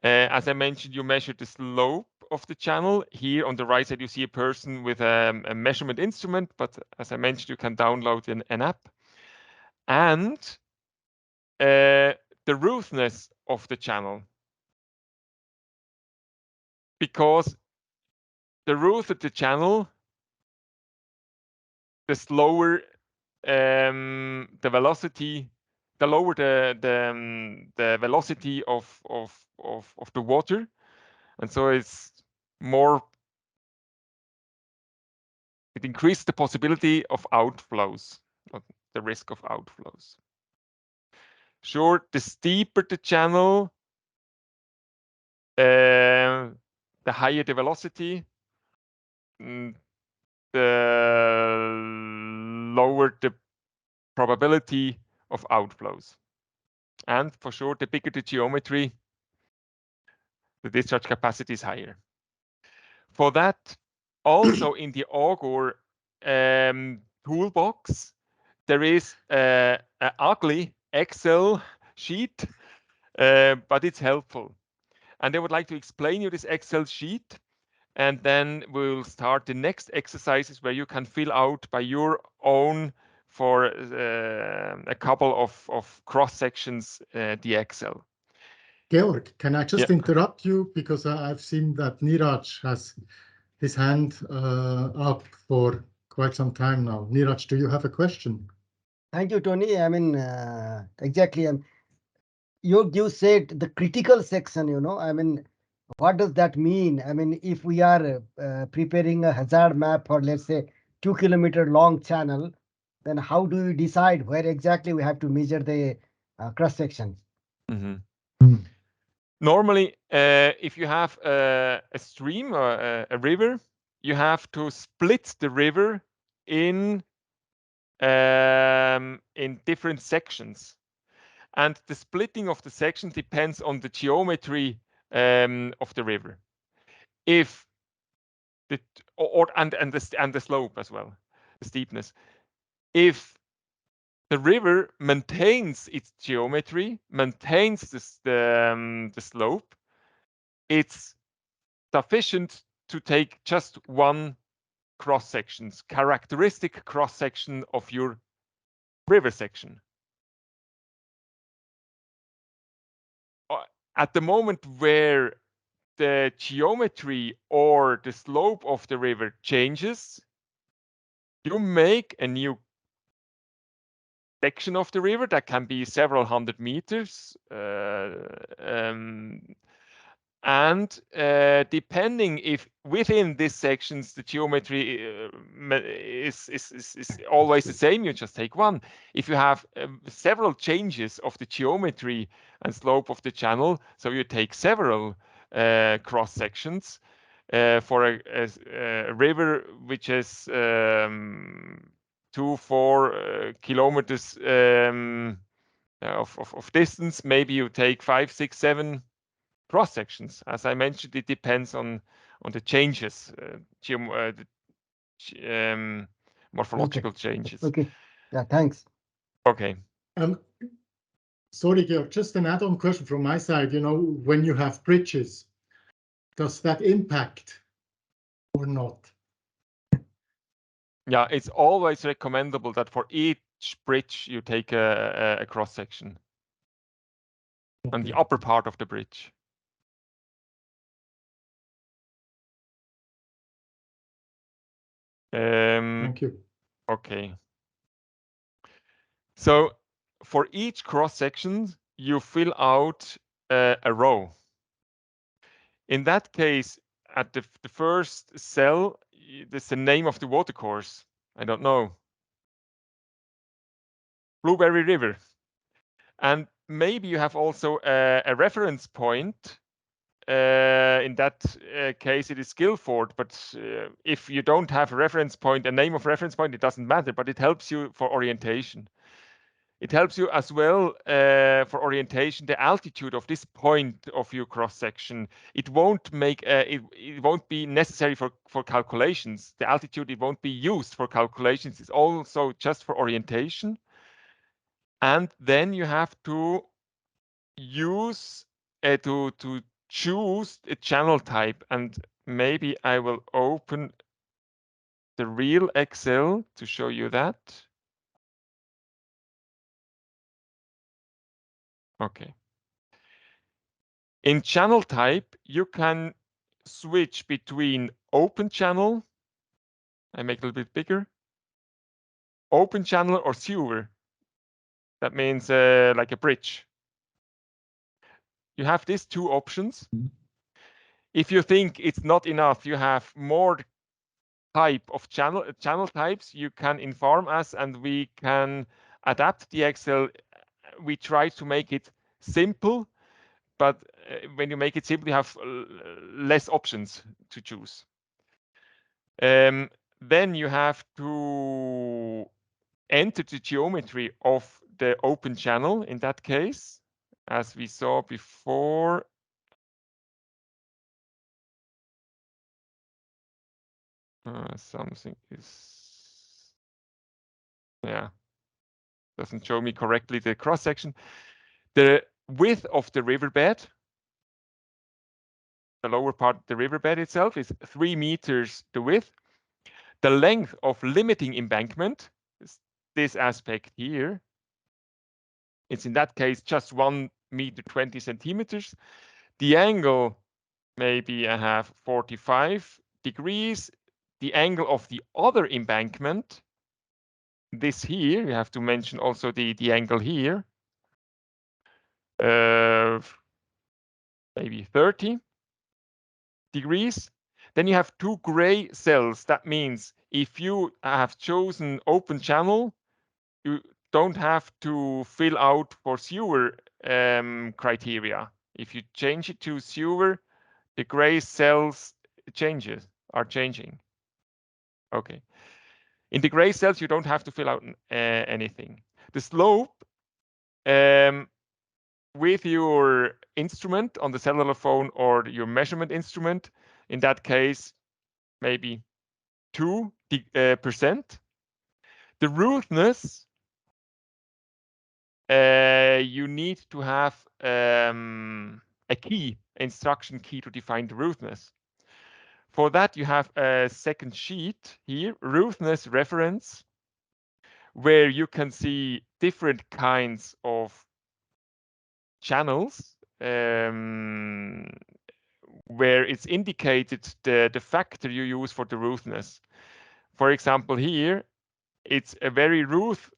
As I mentioned, you measure the slope of the channel. Here on the right side, you see a person with a measurement instrument, but as I mentioned, you can download an app. And the roughness of the channel. Because the rough of the channel, the slower the velocity, the lower the velocity of the water, and so it's more. It increases the possibility of outflows, of the risk of outflows. Sure, the steeper the channel, the higher the velocity, the lower the probability of outflows. And for sure, the bigger the geometry, the discharge capacity is higher. For that, also in the Augur toolbox, there is an ugly Excel sheet, but it's helpful. And I would like to explain you this Excel sheet, and then we'll start the next exercises where you can fill out by your own for a couple of cross sections the Excel. Georg, can I just interrupt you, because I've seen that Niraj has his hand up for quite some time now. Niraj, do you have a question? Thank you, Tony. I mean, exactly. You said the critical section, I mean, what does that mean? I mean, if we are preparing a hazard map for, let's say, 2 kilometer long channel, then how do we decide where exactly we have to measure the cross sections? Normally, if you have a stream or a river, you have to split the river in different sections. And the splitting of the section depends on the geometry of the river. If the and the slope as well, the steepness. If the river maintains its geometry, maintains the slope, it's sufficient to take just one cross sections, characteristic cross section of your river section. At the moment where the geometry or the slope of the river changes, you make a new section of the river that can be several hundred meters. And depending if within these sections the geometry is always the same, you just take one. If you have several changes of the geometry and slope of the channel, so you take several cross sections for a river which is 2-4 kilometers of distance, maybe you take 5, 6, 7 cross sections. As I mentioned, it depends on the changes, morphological changes. Okay. Yeah, thanks. Okay. Sorry, Georg, just an add-on question from my side. You know, when you have bridges, does that impact or not? Yeah, it's always recommendable that for each bridge you take a cross section on the upper part of the bridge. Thank you. Okay. So for each cross section, you fill out a row. In that case, at the first cell, there's the name of the watercourse. I don't know. Blueberry River. And maybe you have also a reference point. In that case, it is Guilford. But if you don't have a reference point, a name of reference point, it doesn't matter. But it helps you for orientation. It helps you as well for orientation, the altitude of this point of your cross section. It won't make it won't be necessary for calculations. The altitude, it won't be used for calculations. It's also just for orientation. And then you have to use to choose a channel type. And maybe I will open the real Excel to show you that. Okay. In channel type, you can switch between open channel, I make it a little bit bigger, open channel or sewer. That means like a bridge. You have these two options. If you think it's not enough, you have more type of channel types, you can inform us and we can adapt the Excel. We try to make it simple, but when you make it simple, you have less options to choose. Then you have to enter the geometry of the open channel in that case, as we saw before. Something is, yeah, doesn't show me correctly the cross section. The width of the riverbed, the lower part, the riverbed itself is 3 meters the width. The length of limiting embankment is this aspect here. It's in that case just 1 meter 20 centimeters. The angle, maybe I have 45 degrees. The angle of the other embankment, this here, you have to mention also the angle here, maybe 30 degrees. Then you have 2 gray cells. That means if you have chosen open channel, you don't have to fill out for sewer criteria. If you change it to sewer, the gray cells are changing. Okay. In the gray cells, you don't have to fill out anything. The slope with your instrument on the cellular phone or your measurement instrument, in that case, maybe 2%. The roothness, you need to have a key, instruction key to define the roothness. For that, you have a second sheet here, roughness reference, where you can see different kinds of channels where it's indicated the factor you use for the roughness. For example, here, it's a very rough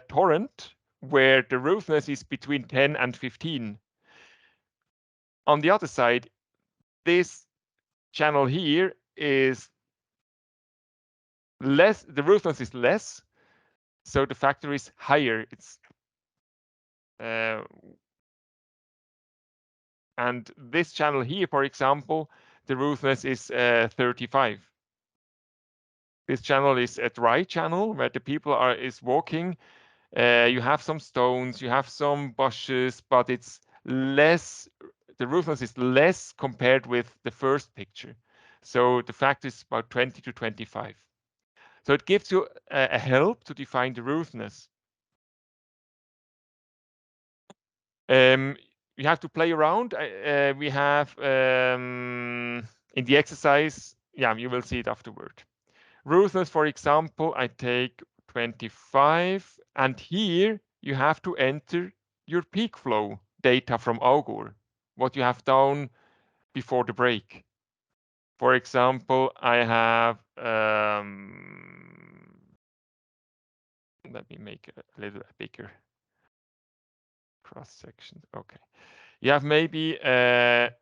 torrent where the roughness is between 10 and 15. On the other side, this channel here is less, the roughness is less, so the factor is higher. It's and this channel here, for example, the roughness is 35. This channel is a dry channel where the people is walking. You have some stones, you have some bushes, but it's less, the roughness is less compared with the first picture. So the factor is about 20 to 25. So it gives you a help to define the roughness. You have to play around. We have in the exercise, yeah, you will see it afterward. Roughness, for example, I take 25, and here you have to enter your peak flow data from Augur, what you have done before the break. For example, I have, let me make it a little bigger cross section. Okay. You have maybe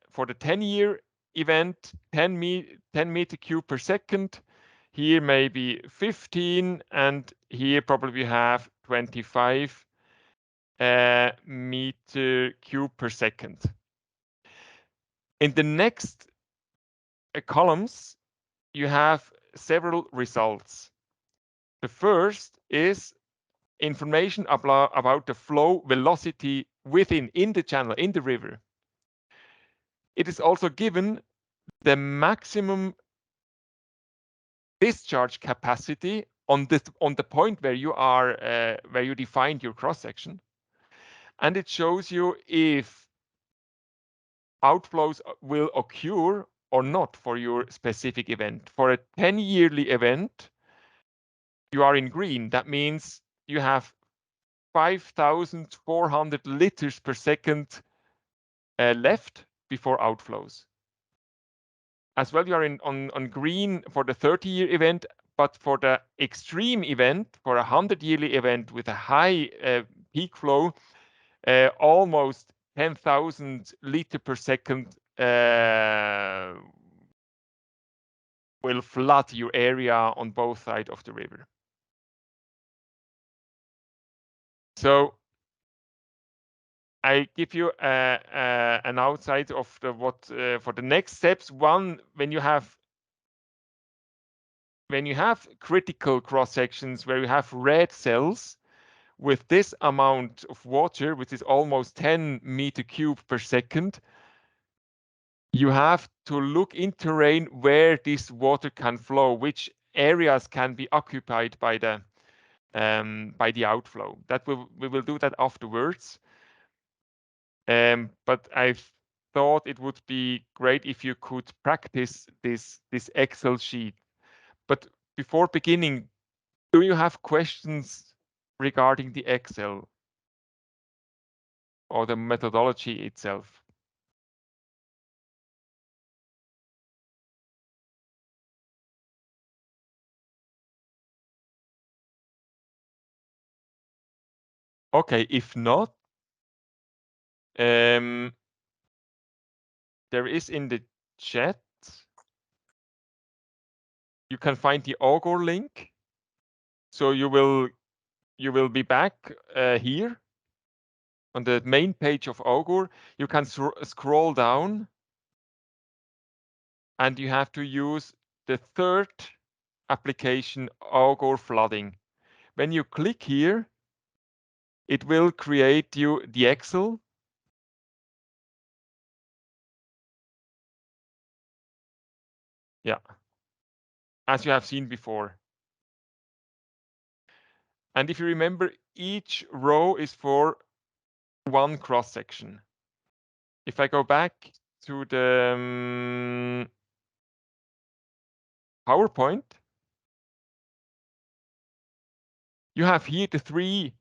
for the 10-year event, 10 meter cube per second. Here maybe 15, and here probably we have 25 meter cube per second. In the next columns, you have several results. The first is information about the flow velocity in the channel, in the river. It is also given the maximum discharge capacity on the point where you are where you defined your cross section, and it shows you if outflows will occur or not for your specific event. For a 10-yearly event, you are in green. That means you have 5,400 liters per second left before outflows. As well, you are on green for the 30-year event, but for the extreme event, for a 100-yearly event with a high peak flow, almost 10,000 liter per second will flood your area on both sides of the river. So I give you an outside of what for the next steps. One, when you have critical cross sections where you have red cells with this amount of water, which is almost 10 meter cube per second, you have to look in terrain where this water can flow, which areas can be occupied by the outflow. That we will do that afterwards. But I thought it would be great if you could practice this Excel sheet. But before beginning, do you have questions regarding the Excel or the methodology itself? Okay, if not, there is in the chat, you can find the Augur link. So you will be back here on the main page of Augur. You can scroll down, and you have to use the third application, Augur flooding. When you click here, it will create you the Excel. Yeah, as you have seen before. And if you remember, each row is for one cross section. If I go back to the PowerPoint. You have here the 3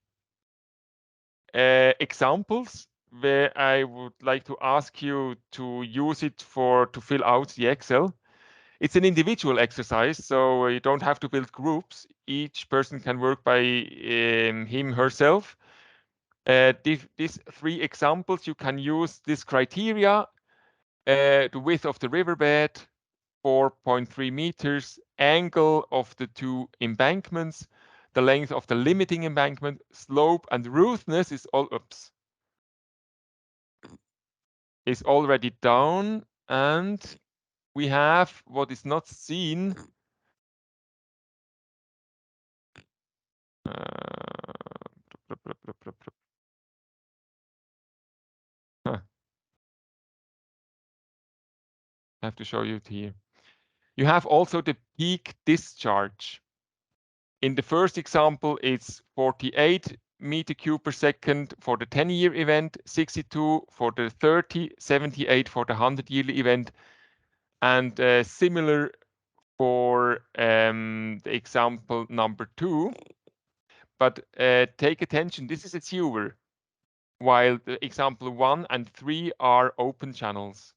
examples where I would like to ask you to use it to fill out the Excel. It's an individual exercise, so you don't have to build groups. Each person can work by him, herself. These 3 examples, you can use this criteria, the width of the riverbed, 4.3 meters, angle of the 2 embankments, the length of the limiting embankment, slope and roughness is already down, and we have what is not seen. I have to show you it here. You have also the peak discharge. In the first example, it's 48 meter cube per second for the 10-year event, 62 for the 30, 78 for the 100-yearly event, and similar for the example number 2. But take attention, this is a sewer, while the example 1 and 3 are open channels.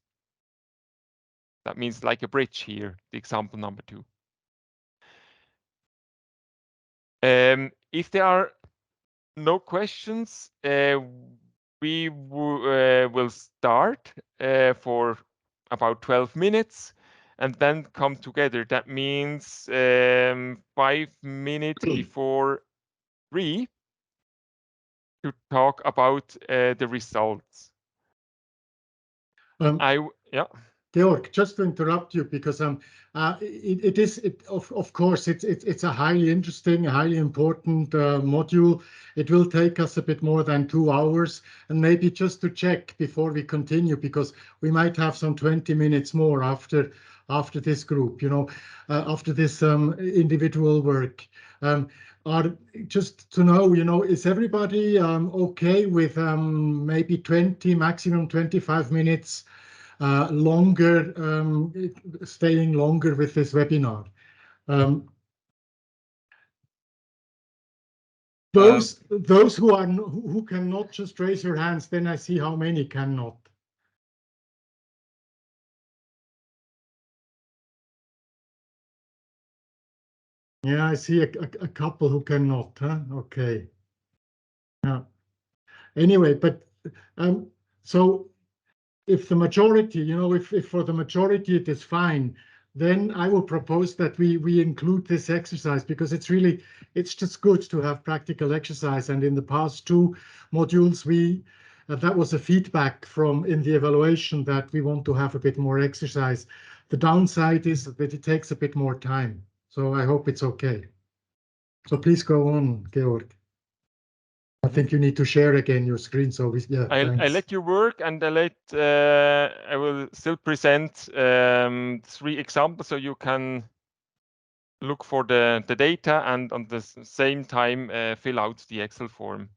That means like a bridge here, the example number 2. If there are no questions, we will start for about 12 minutes and then come together. That means 5 minutes before 3 to talk about the results. Yeah. Georg, just to interrupt you, because of course it's a highly interesting, highly important module. It will take us a bit more than 2 hours, and maybe just to check before we continue, because we might have some 20 minutes more after this group, after this individual work. Just to know, is everybody okay with maybe 20, maximum 25 minutes longer, staying longer with this webinar? Those who cannot, just raise your hands, then I see how many cannot. Yeah, I see a couple who cannot, huh? Okay. Yeah. Anyway, but so if the majority, if for the majority it is fine, then I will propose that we include this exercise, because it's just good to have practical exercise. And in the past 2 modules, that was a feedback in the evaluation that we want to have a bit more exercise. The downside is that it takes a bit more time. So I hope it's okay. So please go on, Georg. I think you need to share again your screen. So yeah, I let you work, and I will still present 3 examples so you can look for the data and on the same time fill out the Excel form.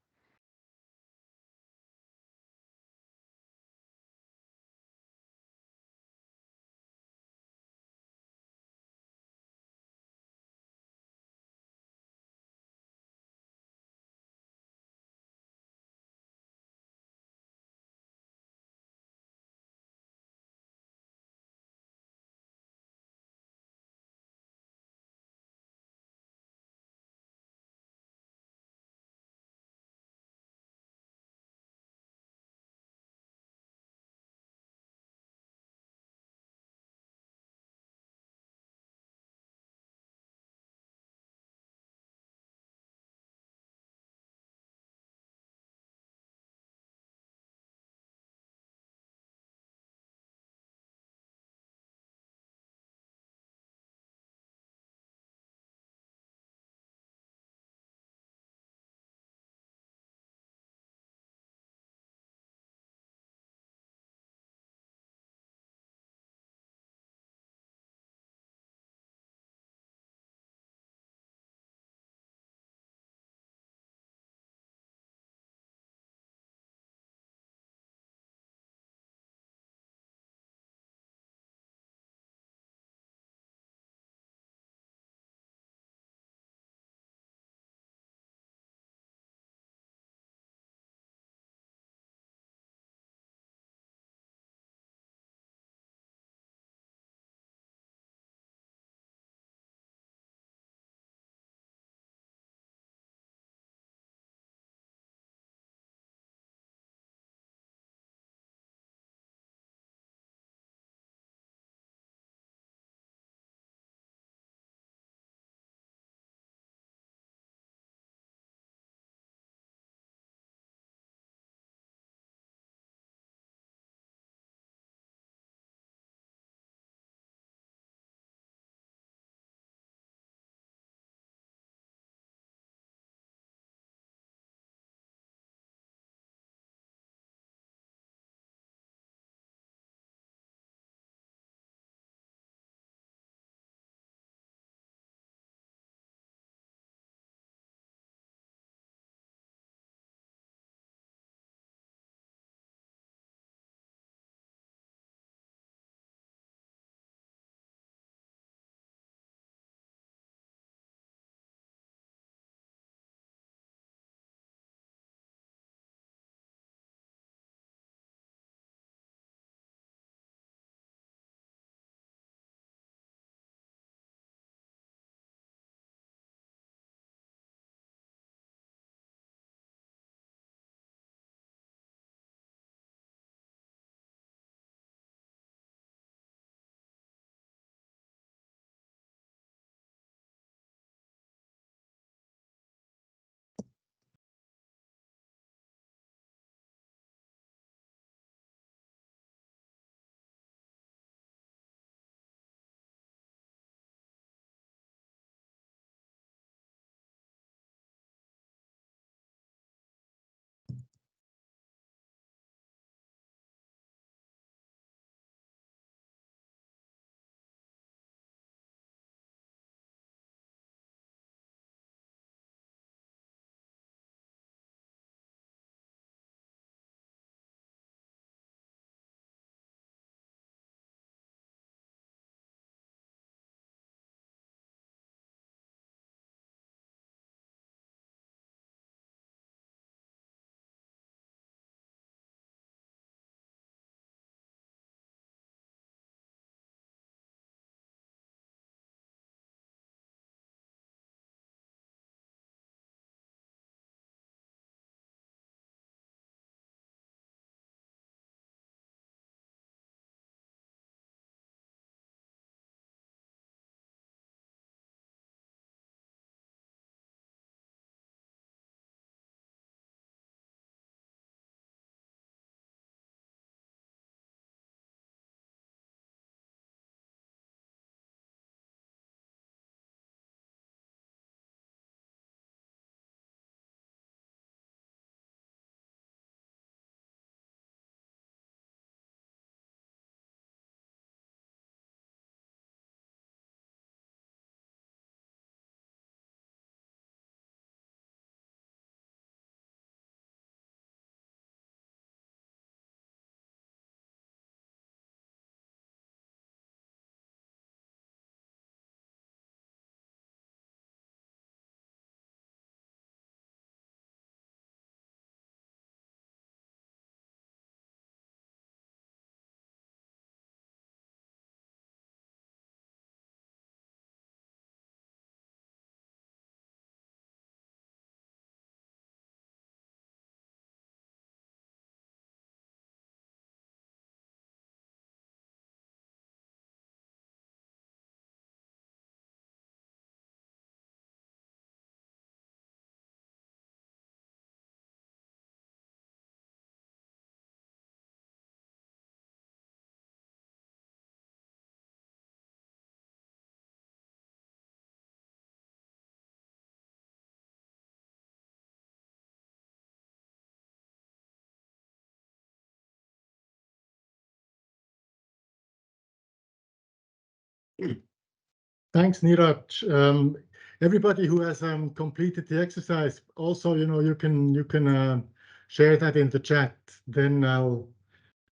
Thanks, Niraj. Everybody who has completed the exercise, also, you can share that in the chat. Then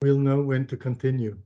we'll know when to continue.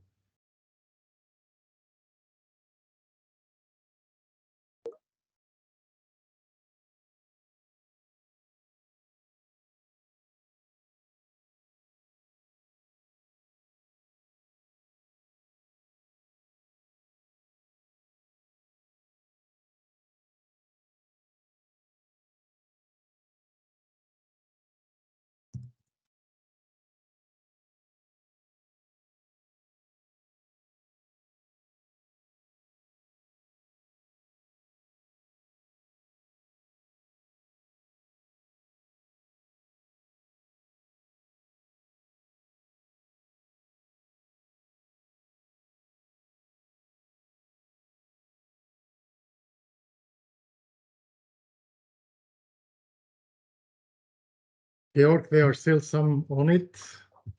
Georg, there are still some on it.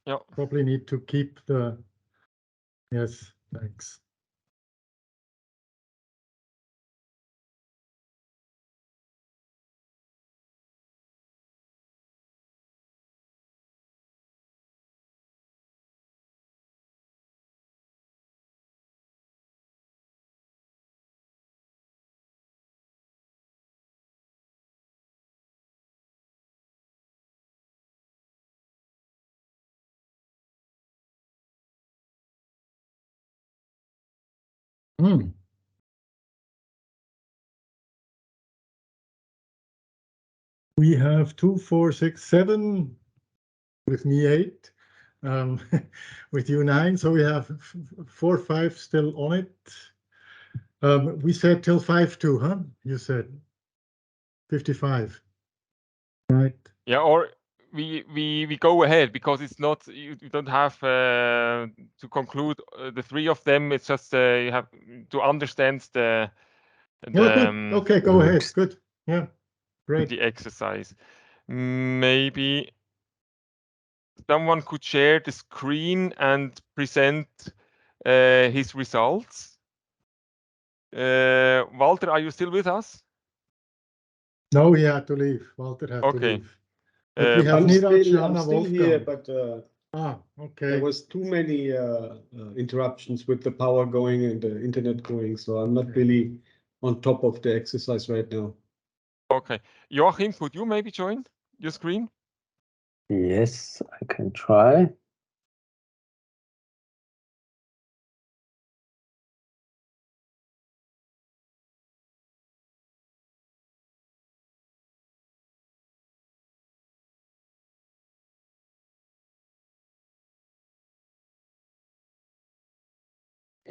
Yeah. Probably need to keep the. Yes, thanks. We have 2, 4, 6, 7, with me 8, with you 9. So we have 4, 5 still on it. We said till 5 huh? You said 55, right? Yeah, or we go ahead because it's not you don't have to conclude the 3 of them. It's just you have to understand the Okay, go ahead. Good. Yeah, great. the exercise. Maybe someone could share the screen and present his results. Walter, are you still with us? No, he had to leave. Walter had to Okay. leave. But we have I'm Niraj, still, Anna, here, Wolfgang. but Okay. there was too many interruptions with the power going and the internet going, so I'm not really on top of the exercise right now. Okay. Joachim, could you maybe join your screen? Yes, I can try.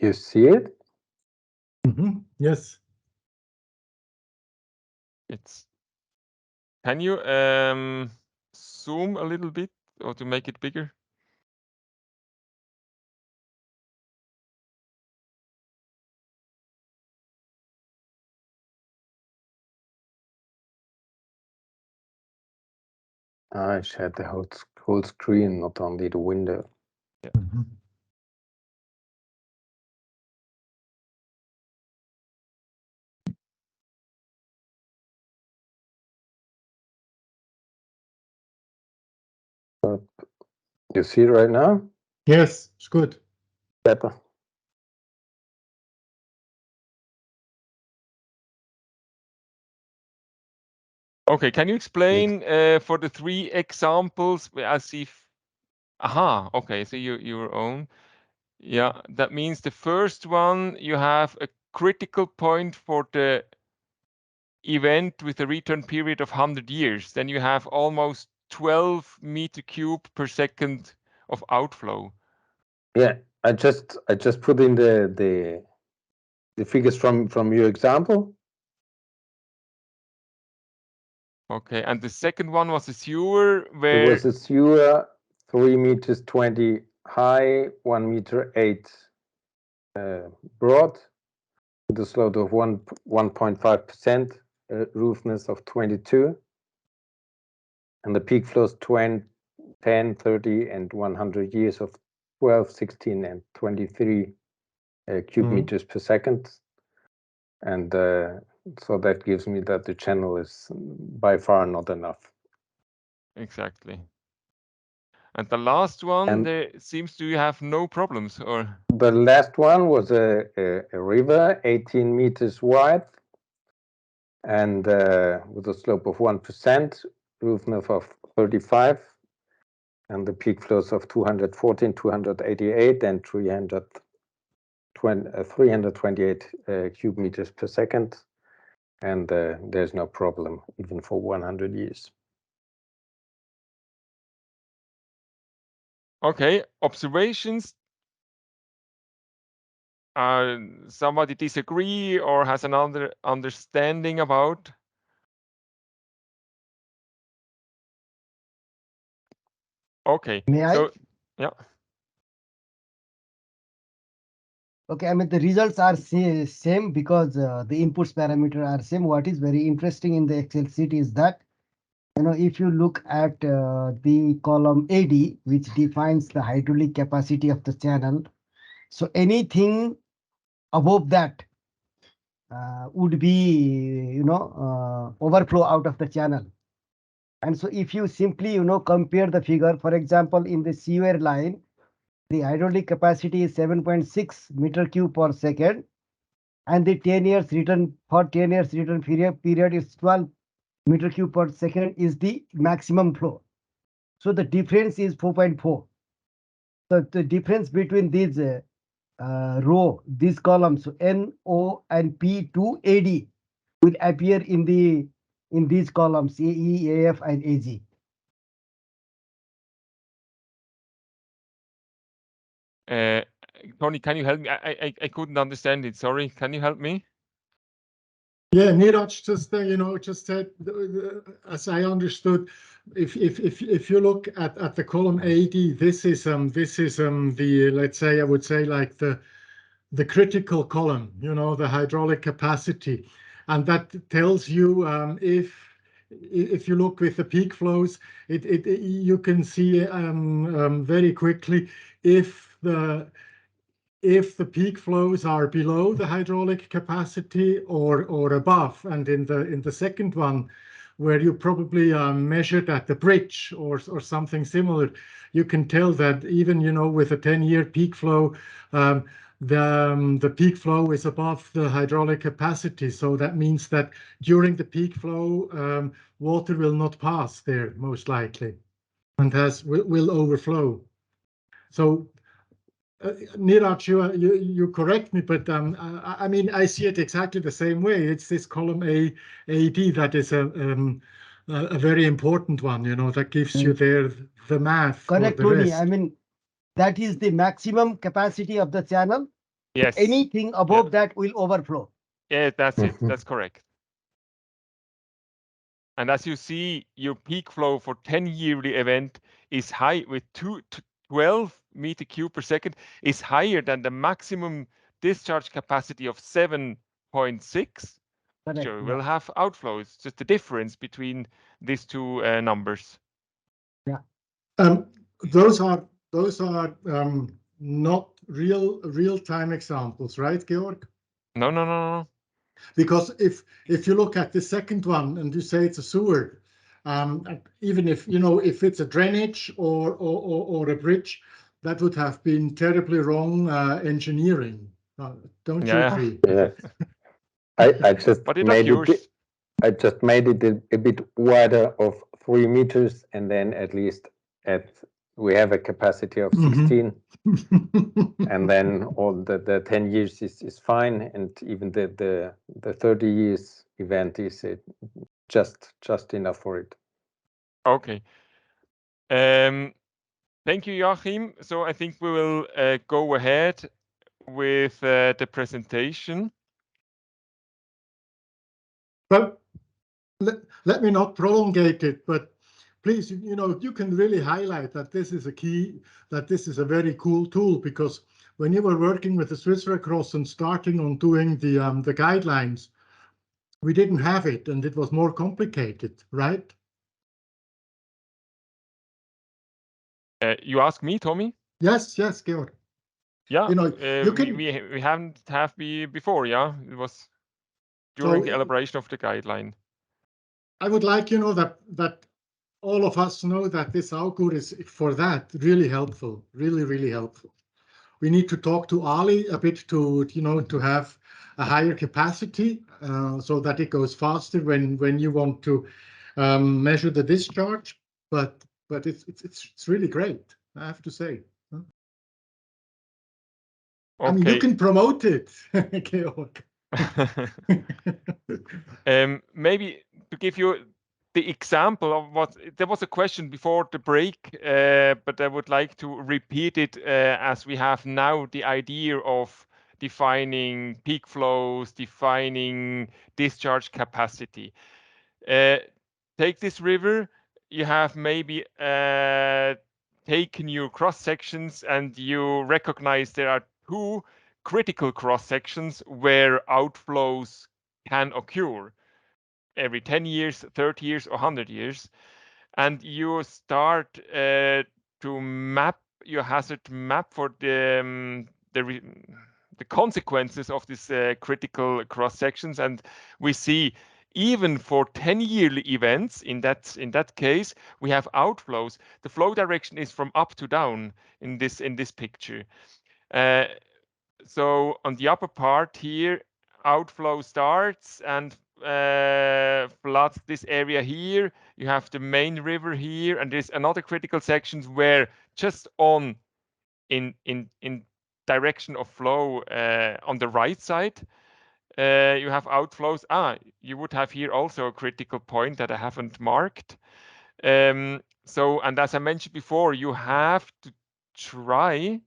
You see it? Yes. Can you zoom a little bit or to make it bigger? I shared the whole screen, not only the window. Yeah. But you see it right now? Yes, it's good. Better. Okay, can you explain for the 3 examples? I see. Aha, okay, so your own. Yeah, that means the first one you have a critical point for the event with a return period of 100 years. Then you have almost 12 meter cube per second of outflow. Yeah, I just put in the figures from your example. Okay, and the second one was a sewer where it was a sewer 3 meters 20 high, 1 meter 8 broad, with a slope of 1.5%, roofness of 22, and the peak flows 10, 30, and 100 years of 12, 16, and 23 cube meters per second. And so that gives me that the channel is by far not enough. Exactly. And the last one, And there seems to have no problems, or? The last one was a river, 18 meters wide, and with a slope of 1%, roof width of 35, and the peak flows of 214, 288, and 328 cube meters per second. And there's no problem, even for 100 years. Okay, observations. Somebody disagree or has another understanding about? Okay, May I? so yeah. Okay, I mean, the results are same because the inputs parameter are same. What is very interesting in the Excel sheet is that, you know, if you look at the column AD, which defines the hydraulic capacity of the channel, so anything above that would be, you know, overflow out of the channel. And so if you simply, you know, compare the figure, for example, in the sewer line, the hydraulic capacity is 7.6 meter cube per second, and the 10 years return period is 12 meter cube per second is the maximum flow. So the difference is 4.4. So the difference between these these columns, N, O, and P to AD, will appear in these columns, AE, AF, and AG. Tony, can you help me? I couldn't understand it. Sorry, can you help me? Yeah, Niraj just you know, just said, as I understood, if you look at the column AD, this is the, let's say, I would say, like the critical column, you know, the hydraulic capacity, and that tells you if you look with the peak flows, you can see very quickly if the peak flows are below the hydraulic capacity or above. And in the second one, where you probably measured at the bridge or something similar, you can tell that even, you know, with a 10-year peak flow, the peak flow is above the hydraulic capacity. So that means that during the peak flow, water will not pass there, most likely, and will overflow. So Niraj, you correct me, but I mean, I see it exactly the same way. It's this column AD that is a very important one, you know, that gives you there the math for Correct, the Tony. rest. I mean, that is the maximum capacity of the channel. Yes. Anything above that will overflow. Yeah, that's it. That's correct. And as you see, your peak flow for 10-yearly event is high with 12 meter cube per second is higher than the maximum discharge capacity of 7.6. Correct, So yeah. we'll have outflows, just the difference between these two numbers. Yeah. Those are not real-time examples, right, Georg? No. Because if you look at the second one and you say it's a sewer, even if, you know, if it's a drainage or a bridge, that would have been terribly wrong engineering. Don't you agree? Yes. I just But it made occurs. it. I just made it a bit wider of 3 meters, and then at least we have a capacity of 16. And then all the 10 years is fine, and even the 30 years event is just enough for it. Okay. Thank you, Joachim. So I think we will go ahead with the presentation. But let me not prolongate it, but please, you know, you can really highlight that this is a key, that this is a very cool tool, because when you were working with the Swiss Red Cross and starting on doing the guidelines, we didn't have it, and it was more complicated, right? You ask me, Tommy? Yes, Georg. Yeah, you know, you can. we haven't have before. Yeah, it was during the elaboration of the guideline. I would like, that all of us know that this Augur is for that really helpful, really, really helpful. We need to talk to Ali a bit to, to have a higher capacity so that it goes faster when you want to measure the discharge. But it's really great, I have to say. I mean, you Okay. can promote it, Georg. Maybe to give you the example of what there was a question before the break, but I would like to repeat it as we have now the idea of defining peak flows, defining discharge capacity. Take this river, you have maybe taken your cross sections and you recognize there are two critical cross sections where outflows can occur every 10 years, 30 years, or 100 years. And you start to map your hazard map for the consequences of these critical cross sections. And we see even for 10-yearly events, in that case, we have outflows. The flow direction is from up to down in this picture. So on the upper part here, outflow starts and floods this area here. You have the main river here, and there's another critical sections where just in direction of flow on the right side, you have outflows. You would have here also a critical point that I haven't marked. So, and as I mentioned before, you have to try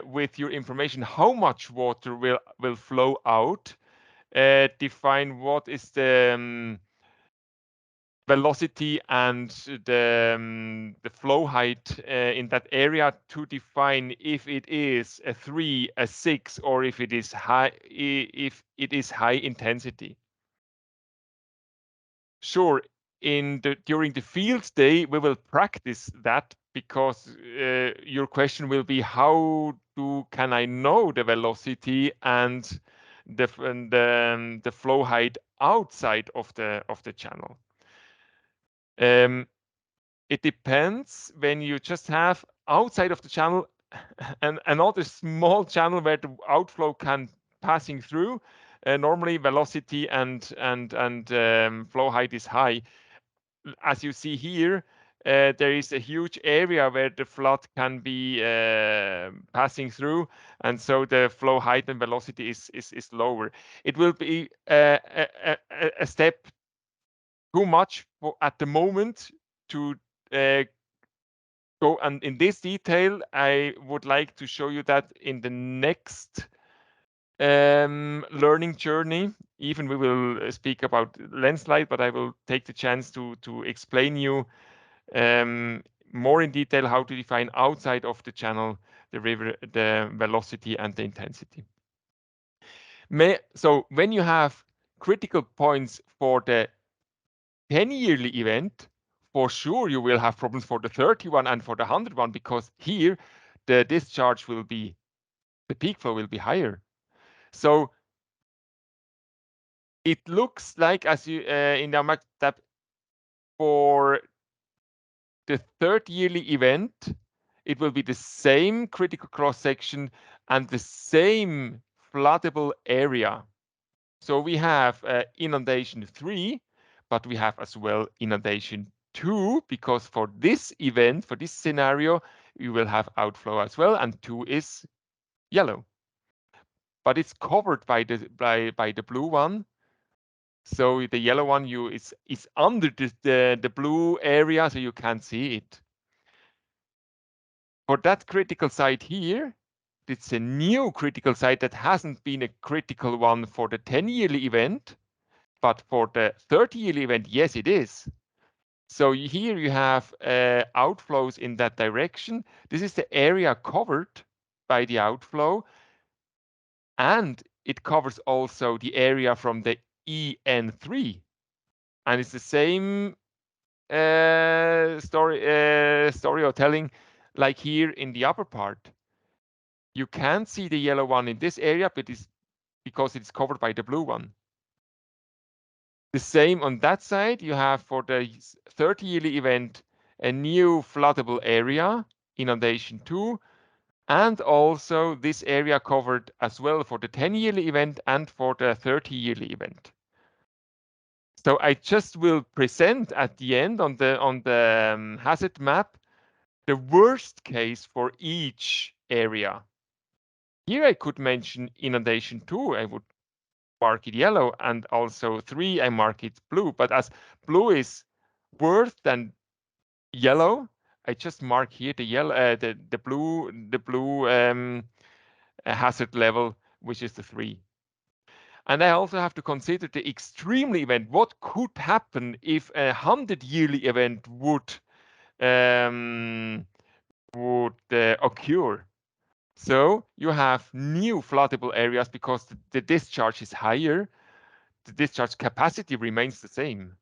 with your information how much water will flow out, define what is the velocity and the flow height in that area to define if it is a 3, a 6, or if it is high intensity. Sure, during the field day we will practice that, because your question will be how can I know the velocity and the flow height outside of the channel. It depends when you just have outside of the channel and another small channel where the outflow can passing through. Normally velocity and flow height is high. As you see here, there is a huge area where the flood can be passing through, and so the flow height and velocity is lower. It will be a step too much at the moment to go and in this detail. I would like to show you that in the next learning journey. Even we will speak about landslide, but I will take the chance to explain you more in detail how to define outside of the channel the river, the velocity and the intensity. So when you have critical points for the 10-yearly event, for sure you will have problems for the 31 and for the 101, because here the discharge will be, the peak flow will be higher. So it looks like, as you in the map, that for the 30-yearly event, it will be the same critical cross section and the same floodable area. So we have inundation 3, but we have as well inundation 2, because for this event, for this scenario, you will have outflow as well, and 2 is yellow. But it's covered by the blue one. So the yellow one is under the blue area, so you can't see it. For that critical site here, it's a new critical site that hasn't been a critical one for the 10-yearly event, but for the 30-yearly event, yes, it is. So here you have outflows in that direction. This is the area covered by the outflow, and it covers also the area from the EN3. And it's the same story or telling like here in the upper part. You can't see the yellow one in this area, but it's because it's covered by the blue one. The same on that side, you have for the 30-yearly event a new floodable area, inundation 2, and also this area covered as well for the 10-yearly event and for the 30-yearly event. So I just will present at the end on the hazard map the worst case for each area. Here I could mention inundation 2, I would mark it yellow, and also 3, I mark it blue. But as blue is worse than yellow, I just mark here the yellow, the blue hazard level, which is the 3. And I also have to consider the extremely event. What could happen if a 100-yearly event would occur? So you have new floodable areas because the discharge is higher. The discharge capacity remains the same,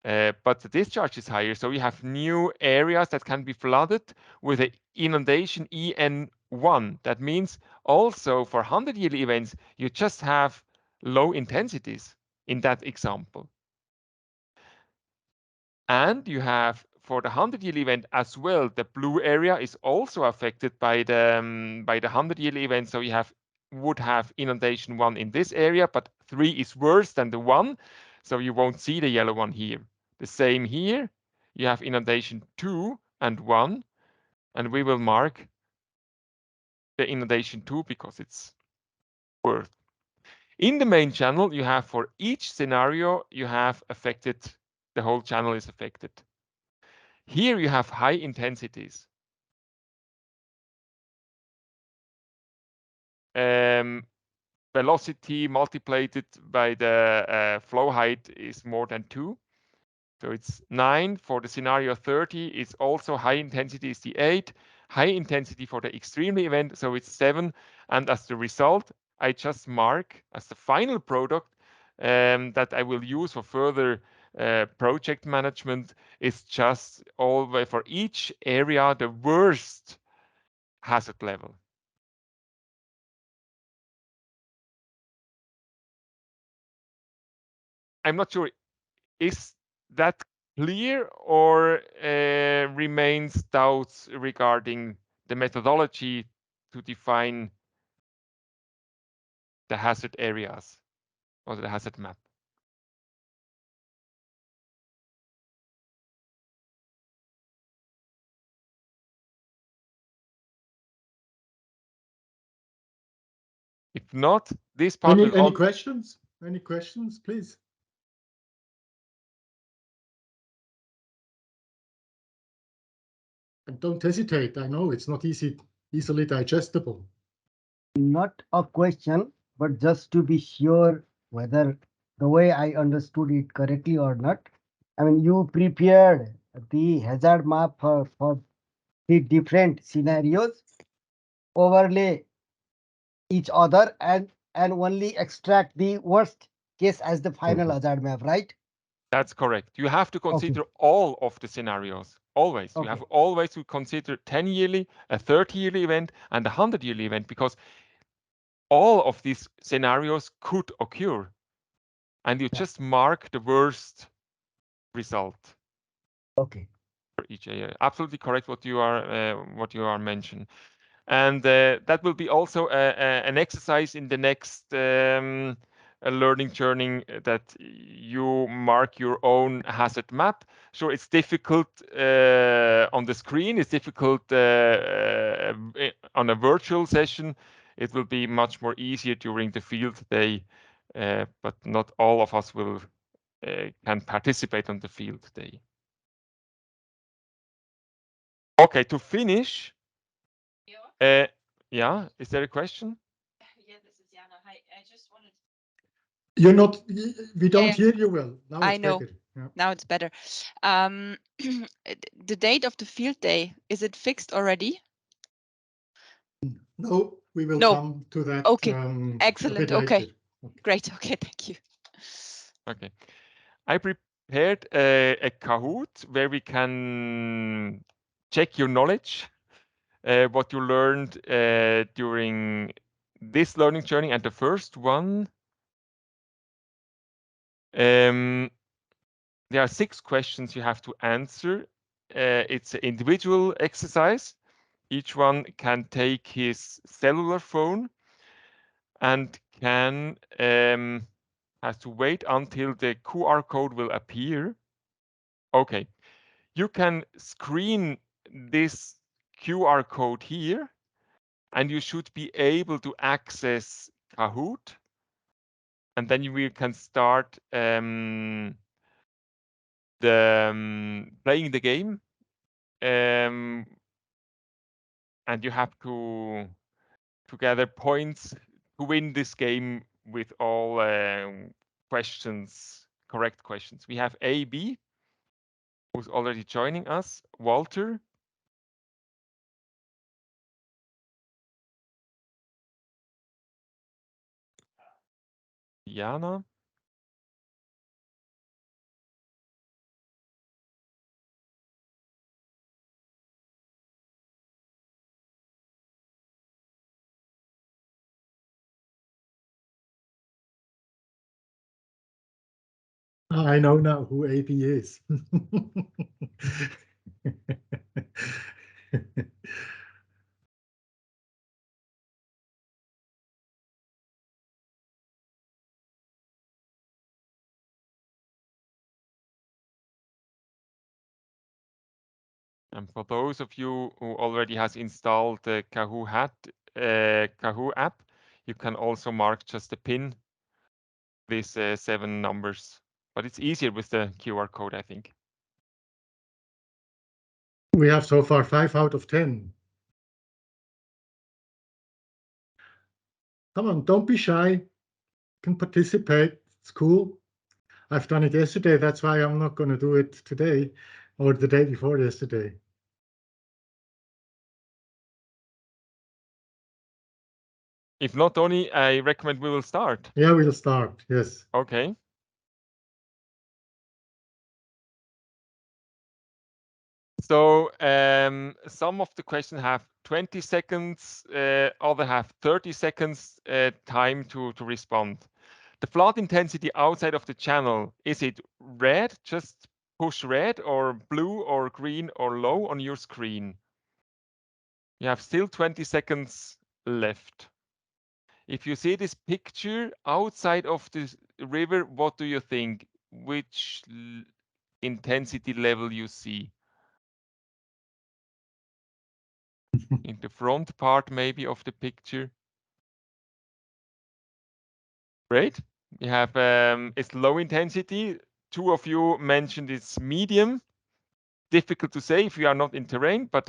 but the discharge is higher. So you have new areas that can be flooded with an inundation EN1. That means also for 100-yearly events, you just have low intensities in that example. And you have for the 100-yearly event as well, the blue area is also affected by the 100-yearly event. So you would have inundation 1 in this area, but 3 is worse than the 1. So you won't see the yellow one here. The same here. You have inundation 2 and 1, and we will mark the inundation 2 because it's worse. In the main channel, you have for each scenario, you have affected, the whole channel is affected. Here you have high intensities. Velocity multiplied by the flow height is more than 2. So it's 9 for the scenario 30. It's also high intensity is the 8. High intensity for the extremely event, so it's 7. And as the result, I just mark as the final product that I will use for further project management is just always for each area the worst hazard level. I'm not sure, is that clear or remains doubts regarding the methodology to define the hazard areas or the hazard map? If not, this part will Any questions? Any questions, please? And don't hesitate. I know it's not easily digestible. Not a question, but just to be sure whether the way I understood it correctly or not. I mean, you prepared the hazard map for the different scenarios, overlay each other, and only extract the worst case as the final hazard map, right? That's correct. You have to consider all of the scenarios. Always. You have always to consider 10-yearly, a 30-yearly event, and a 100-yearly event, because all of these scenarios could occur. And you just mark the worst result. Okay. For each area. Absolutely correct what you are mentioning. And that will be also an exercise in the next learning journey that you mark your own hazard map. Sure, it's difficult on the screen. It's difficult on a virtual session. It will be much more easier during the field day, but not all of us will can participate on the field day. Okay, to finish. Yeah, is there a question? Yeah, this is Jana. Hi, I just wanted. You're not. We don't hear you well. Now I it's know. better. Yeah. Now it's better. The date of the field day, is it fixed already? No, we will No. come to that. Okay. A Excellent. bit Okay. later. Great. Okay. Thank you. Okay. I prepared a Kahoot where we can check your knowledge what you learned during this learning journey. And the first one, there are 6 questions you have to answer. It's an individual exercise. Each one can take his cellular phone and has to wait until the QR code will appear. Okay, you can screen this QR code here, and you should be able to access Kahoot, and then we can start playing the game. And you have to gather points to win this game with all correct questions. We have AB, who's already joining us, Walter, Jana, I know now who AB is. and for those of you who already has installed the Kahoot app, you can also mark just a pin, these 7 numbers. But it's easier with the QR code, I think. We have so far 5 out of 10. Come on, don't be shy. You can participate. It's cool. I've done it yesterday. That's why I'm not going to do it today or the day before yesterday. If not, Tony, I recommend we will start. Yeah, we'll start. Yes. Okay. So some of the questions have 20 seconds, other have 30 seconds time to respond. The flood intensity outside of the channel, is it red? Just push red, or blue or green or low on your screen. You have still 20 seconds left. If you see this picture outside of the river, what do you think? Which intensity level you see? In the front part maybe of the picture. Great. We have it's low intensity. 2 of you mentioned it's medium. Difficult to say if you are not in terrain, but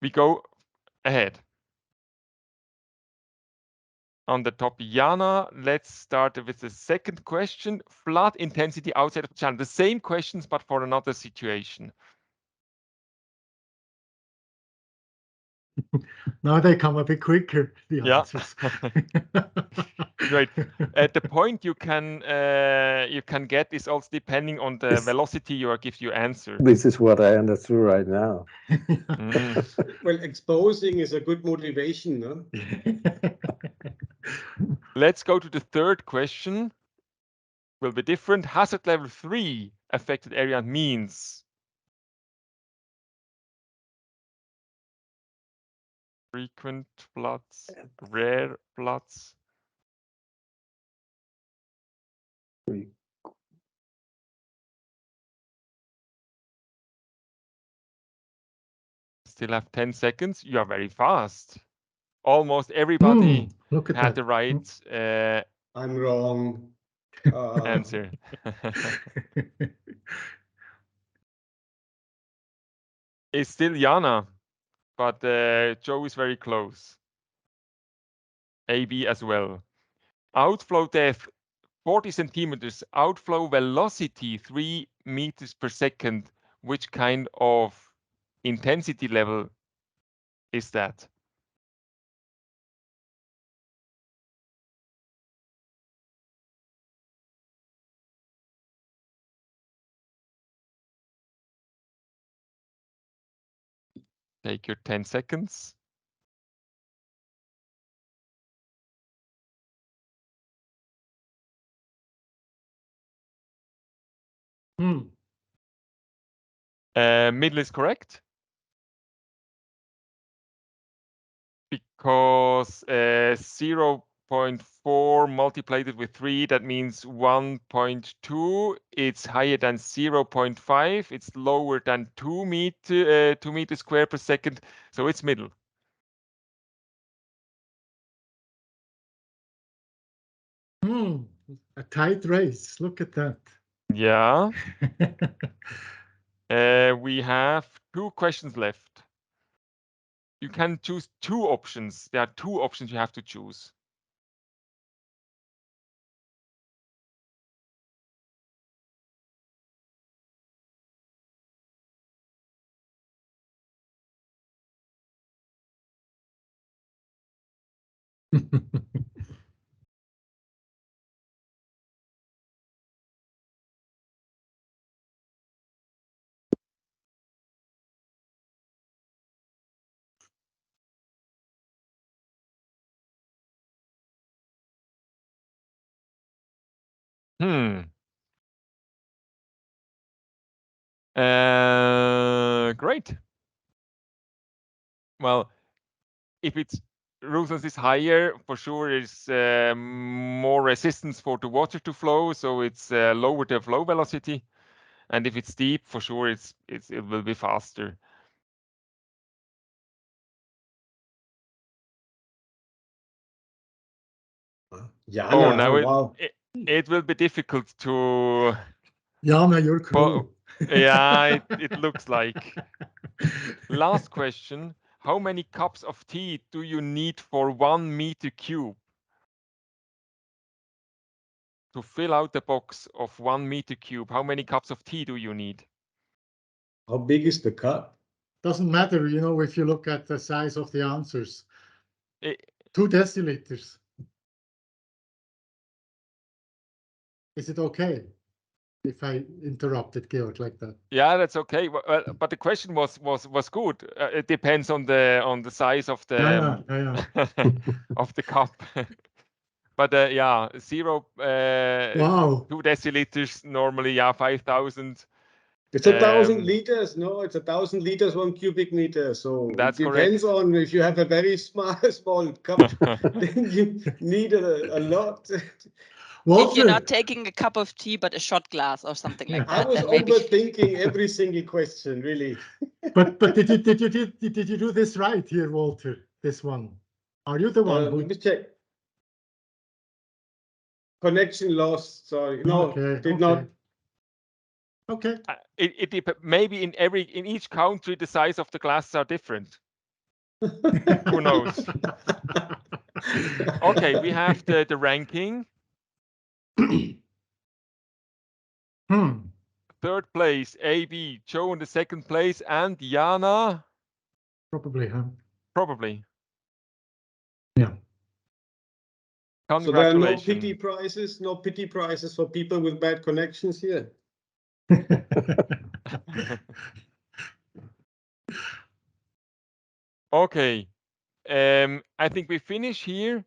we go ahead. On the top, Jana, let's start with the second question. Flood intensity outside of the channel. The same questions, but for another situation. Now they come a bit quicker, the answers. Great. At the point you can get is also depending on the velocity you give your answer. This is what I understood right now. Well, exposing is a good motivation, no? Let's go to the third question. Will be different. Hazard level 3 affected area means frequent floods, rare floods. Still have 10 seconds. You are very fast. Almost everybody look at had that. the right I'm wrong. answer. It's still Jana, but Joe is very close. AB as well. Outflow depth 40 centimeters. Outflow velocity 3 meters per second. Which kind of intensity level is that? Take your 10 seconds. Middle is correct. Because 0.4 multiplied with 3, that means 1.2. It's higher than 0.5. It's lower than 2 meters square per second. So it's middle. A tight race. Look at that. Yeah. We have 2 questions left. You can choose 2 options. There are 2 options you have to choose. Great. Well, if it's ruthless is higher, for sure is more resistance for the water to flow, so it's lower the flow velocity. And if it's deep, for sure it will be faster. Jana, Oh, now wow. it will be difficult to. Jana, your crew. Yeah, it looks like. Last question. How many cups of tea do you need for 1 meter cube? To fill out the box of 1 meter cube, how many cups of tea do you need? How big is the cup? Doesn't matter, you know, if you look at the size of the answers. 2 deciliters. Is it okay if I interrupted Georg like that? Yeah, that's okay. But the question was good. It depends on the size of the of the cup. But yeah, 2 deciliters normally. Yeah, 5,000. It's 1,000 liters. No, it's 1,000 liters 1 cubic meter. So that's it depends correct. on if you have a very small cup, then you need a lot. If you're not taking a cup of tea, but a shot glass or something like that, I was then maybe. overthinking every single question, really. but did you do this right here, Walter? This one. Are you the one who? Let me check. Connection lost. Sorry, no, did not. Okay. Maybe in each country the size of the glasses are different. Who knows? Okay, we have the ranking. Third place, AB, Joe in the second place, and Jana. Probably, huh? Probably. Yeah. So there are no Congratulations. pity prizes for people with bad connections here. Okay. I think we finish here.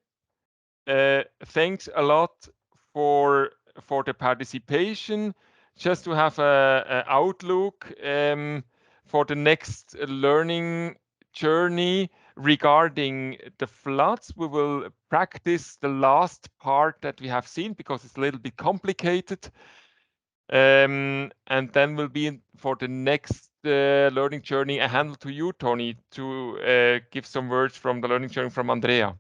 Thanks a lot for the participation. Just to have a outlook for the next learning journey regarding the floods. We will practice the last part that we have seen because it's a little bit complicated. And then will be for the next learning journey a handle to you, Tony, to give some words from the learning journey from Andrea.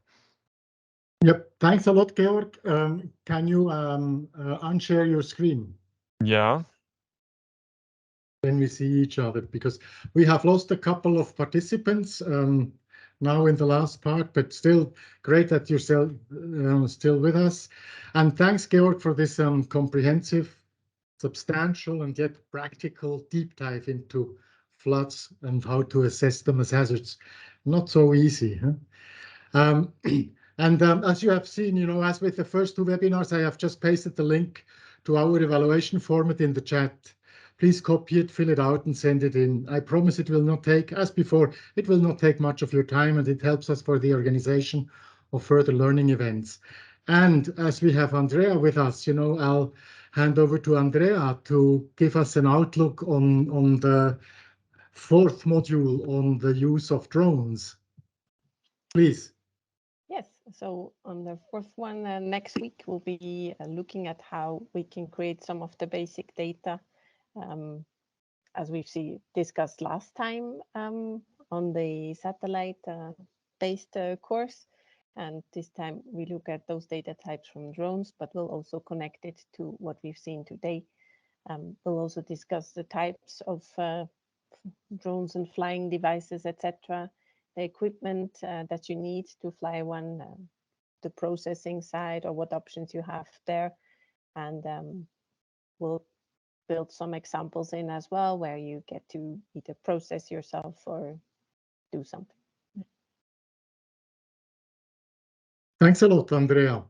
Yep. Thanks a lot, Georg. Can you unshare your screen? Yeah. When we see each other, because we have lost a couple of participants now in the last part, but still great that you're still with us. And thanks, Georg, for this comprehensive, substantial, and yet practical deep dive into floods and how to assess them as hazards. Not so easy, huh? And as you have seen, you know, as with the first 2 webinars, I have just pasted the link to our evaluation format in the chat. please copy it, fill it out, and send it in. I promise it will not take, as before, it will not take much of your time, and it helps us for the organization of further learning events. And as we have Andrea with us, I'll hand over to Andrea to give us an outlook on the fourth module on the use of drones. Please. Yes, so on the fourth one, next week we'll be looking at how we can create some of the basic data, as we've discussed last time on the satellite-based course. And this time we look at those data types from drones, but we'll also connect it to what we've seen today. We'll also discuss the types of drones and flying devices, etc., the equipment that you need to fly one, the processing side, or what options you have there. And we'll build some examples in as well, where you get to either process yourself or do something. Thanks a lot, Andrea.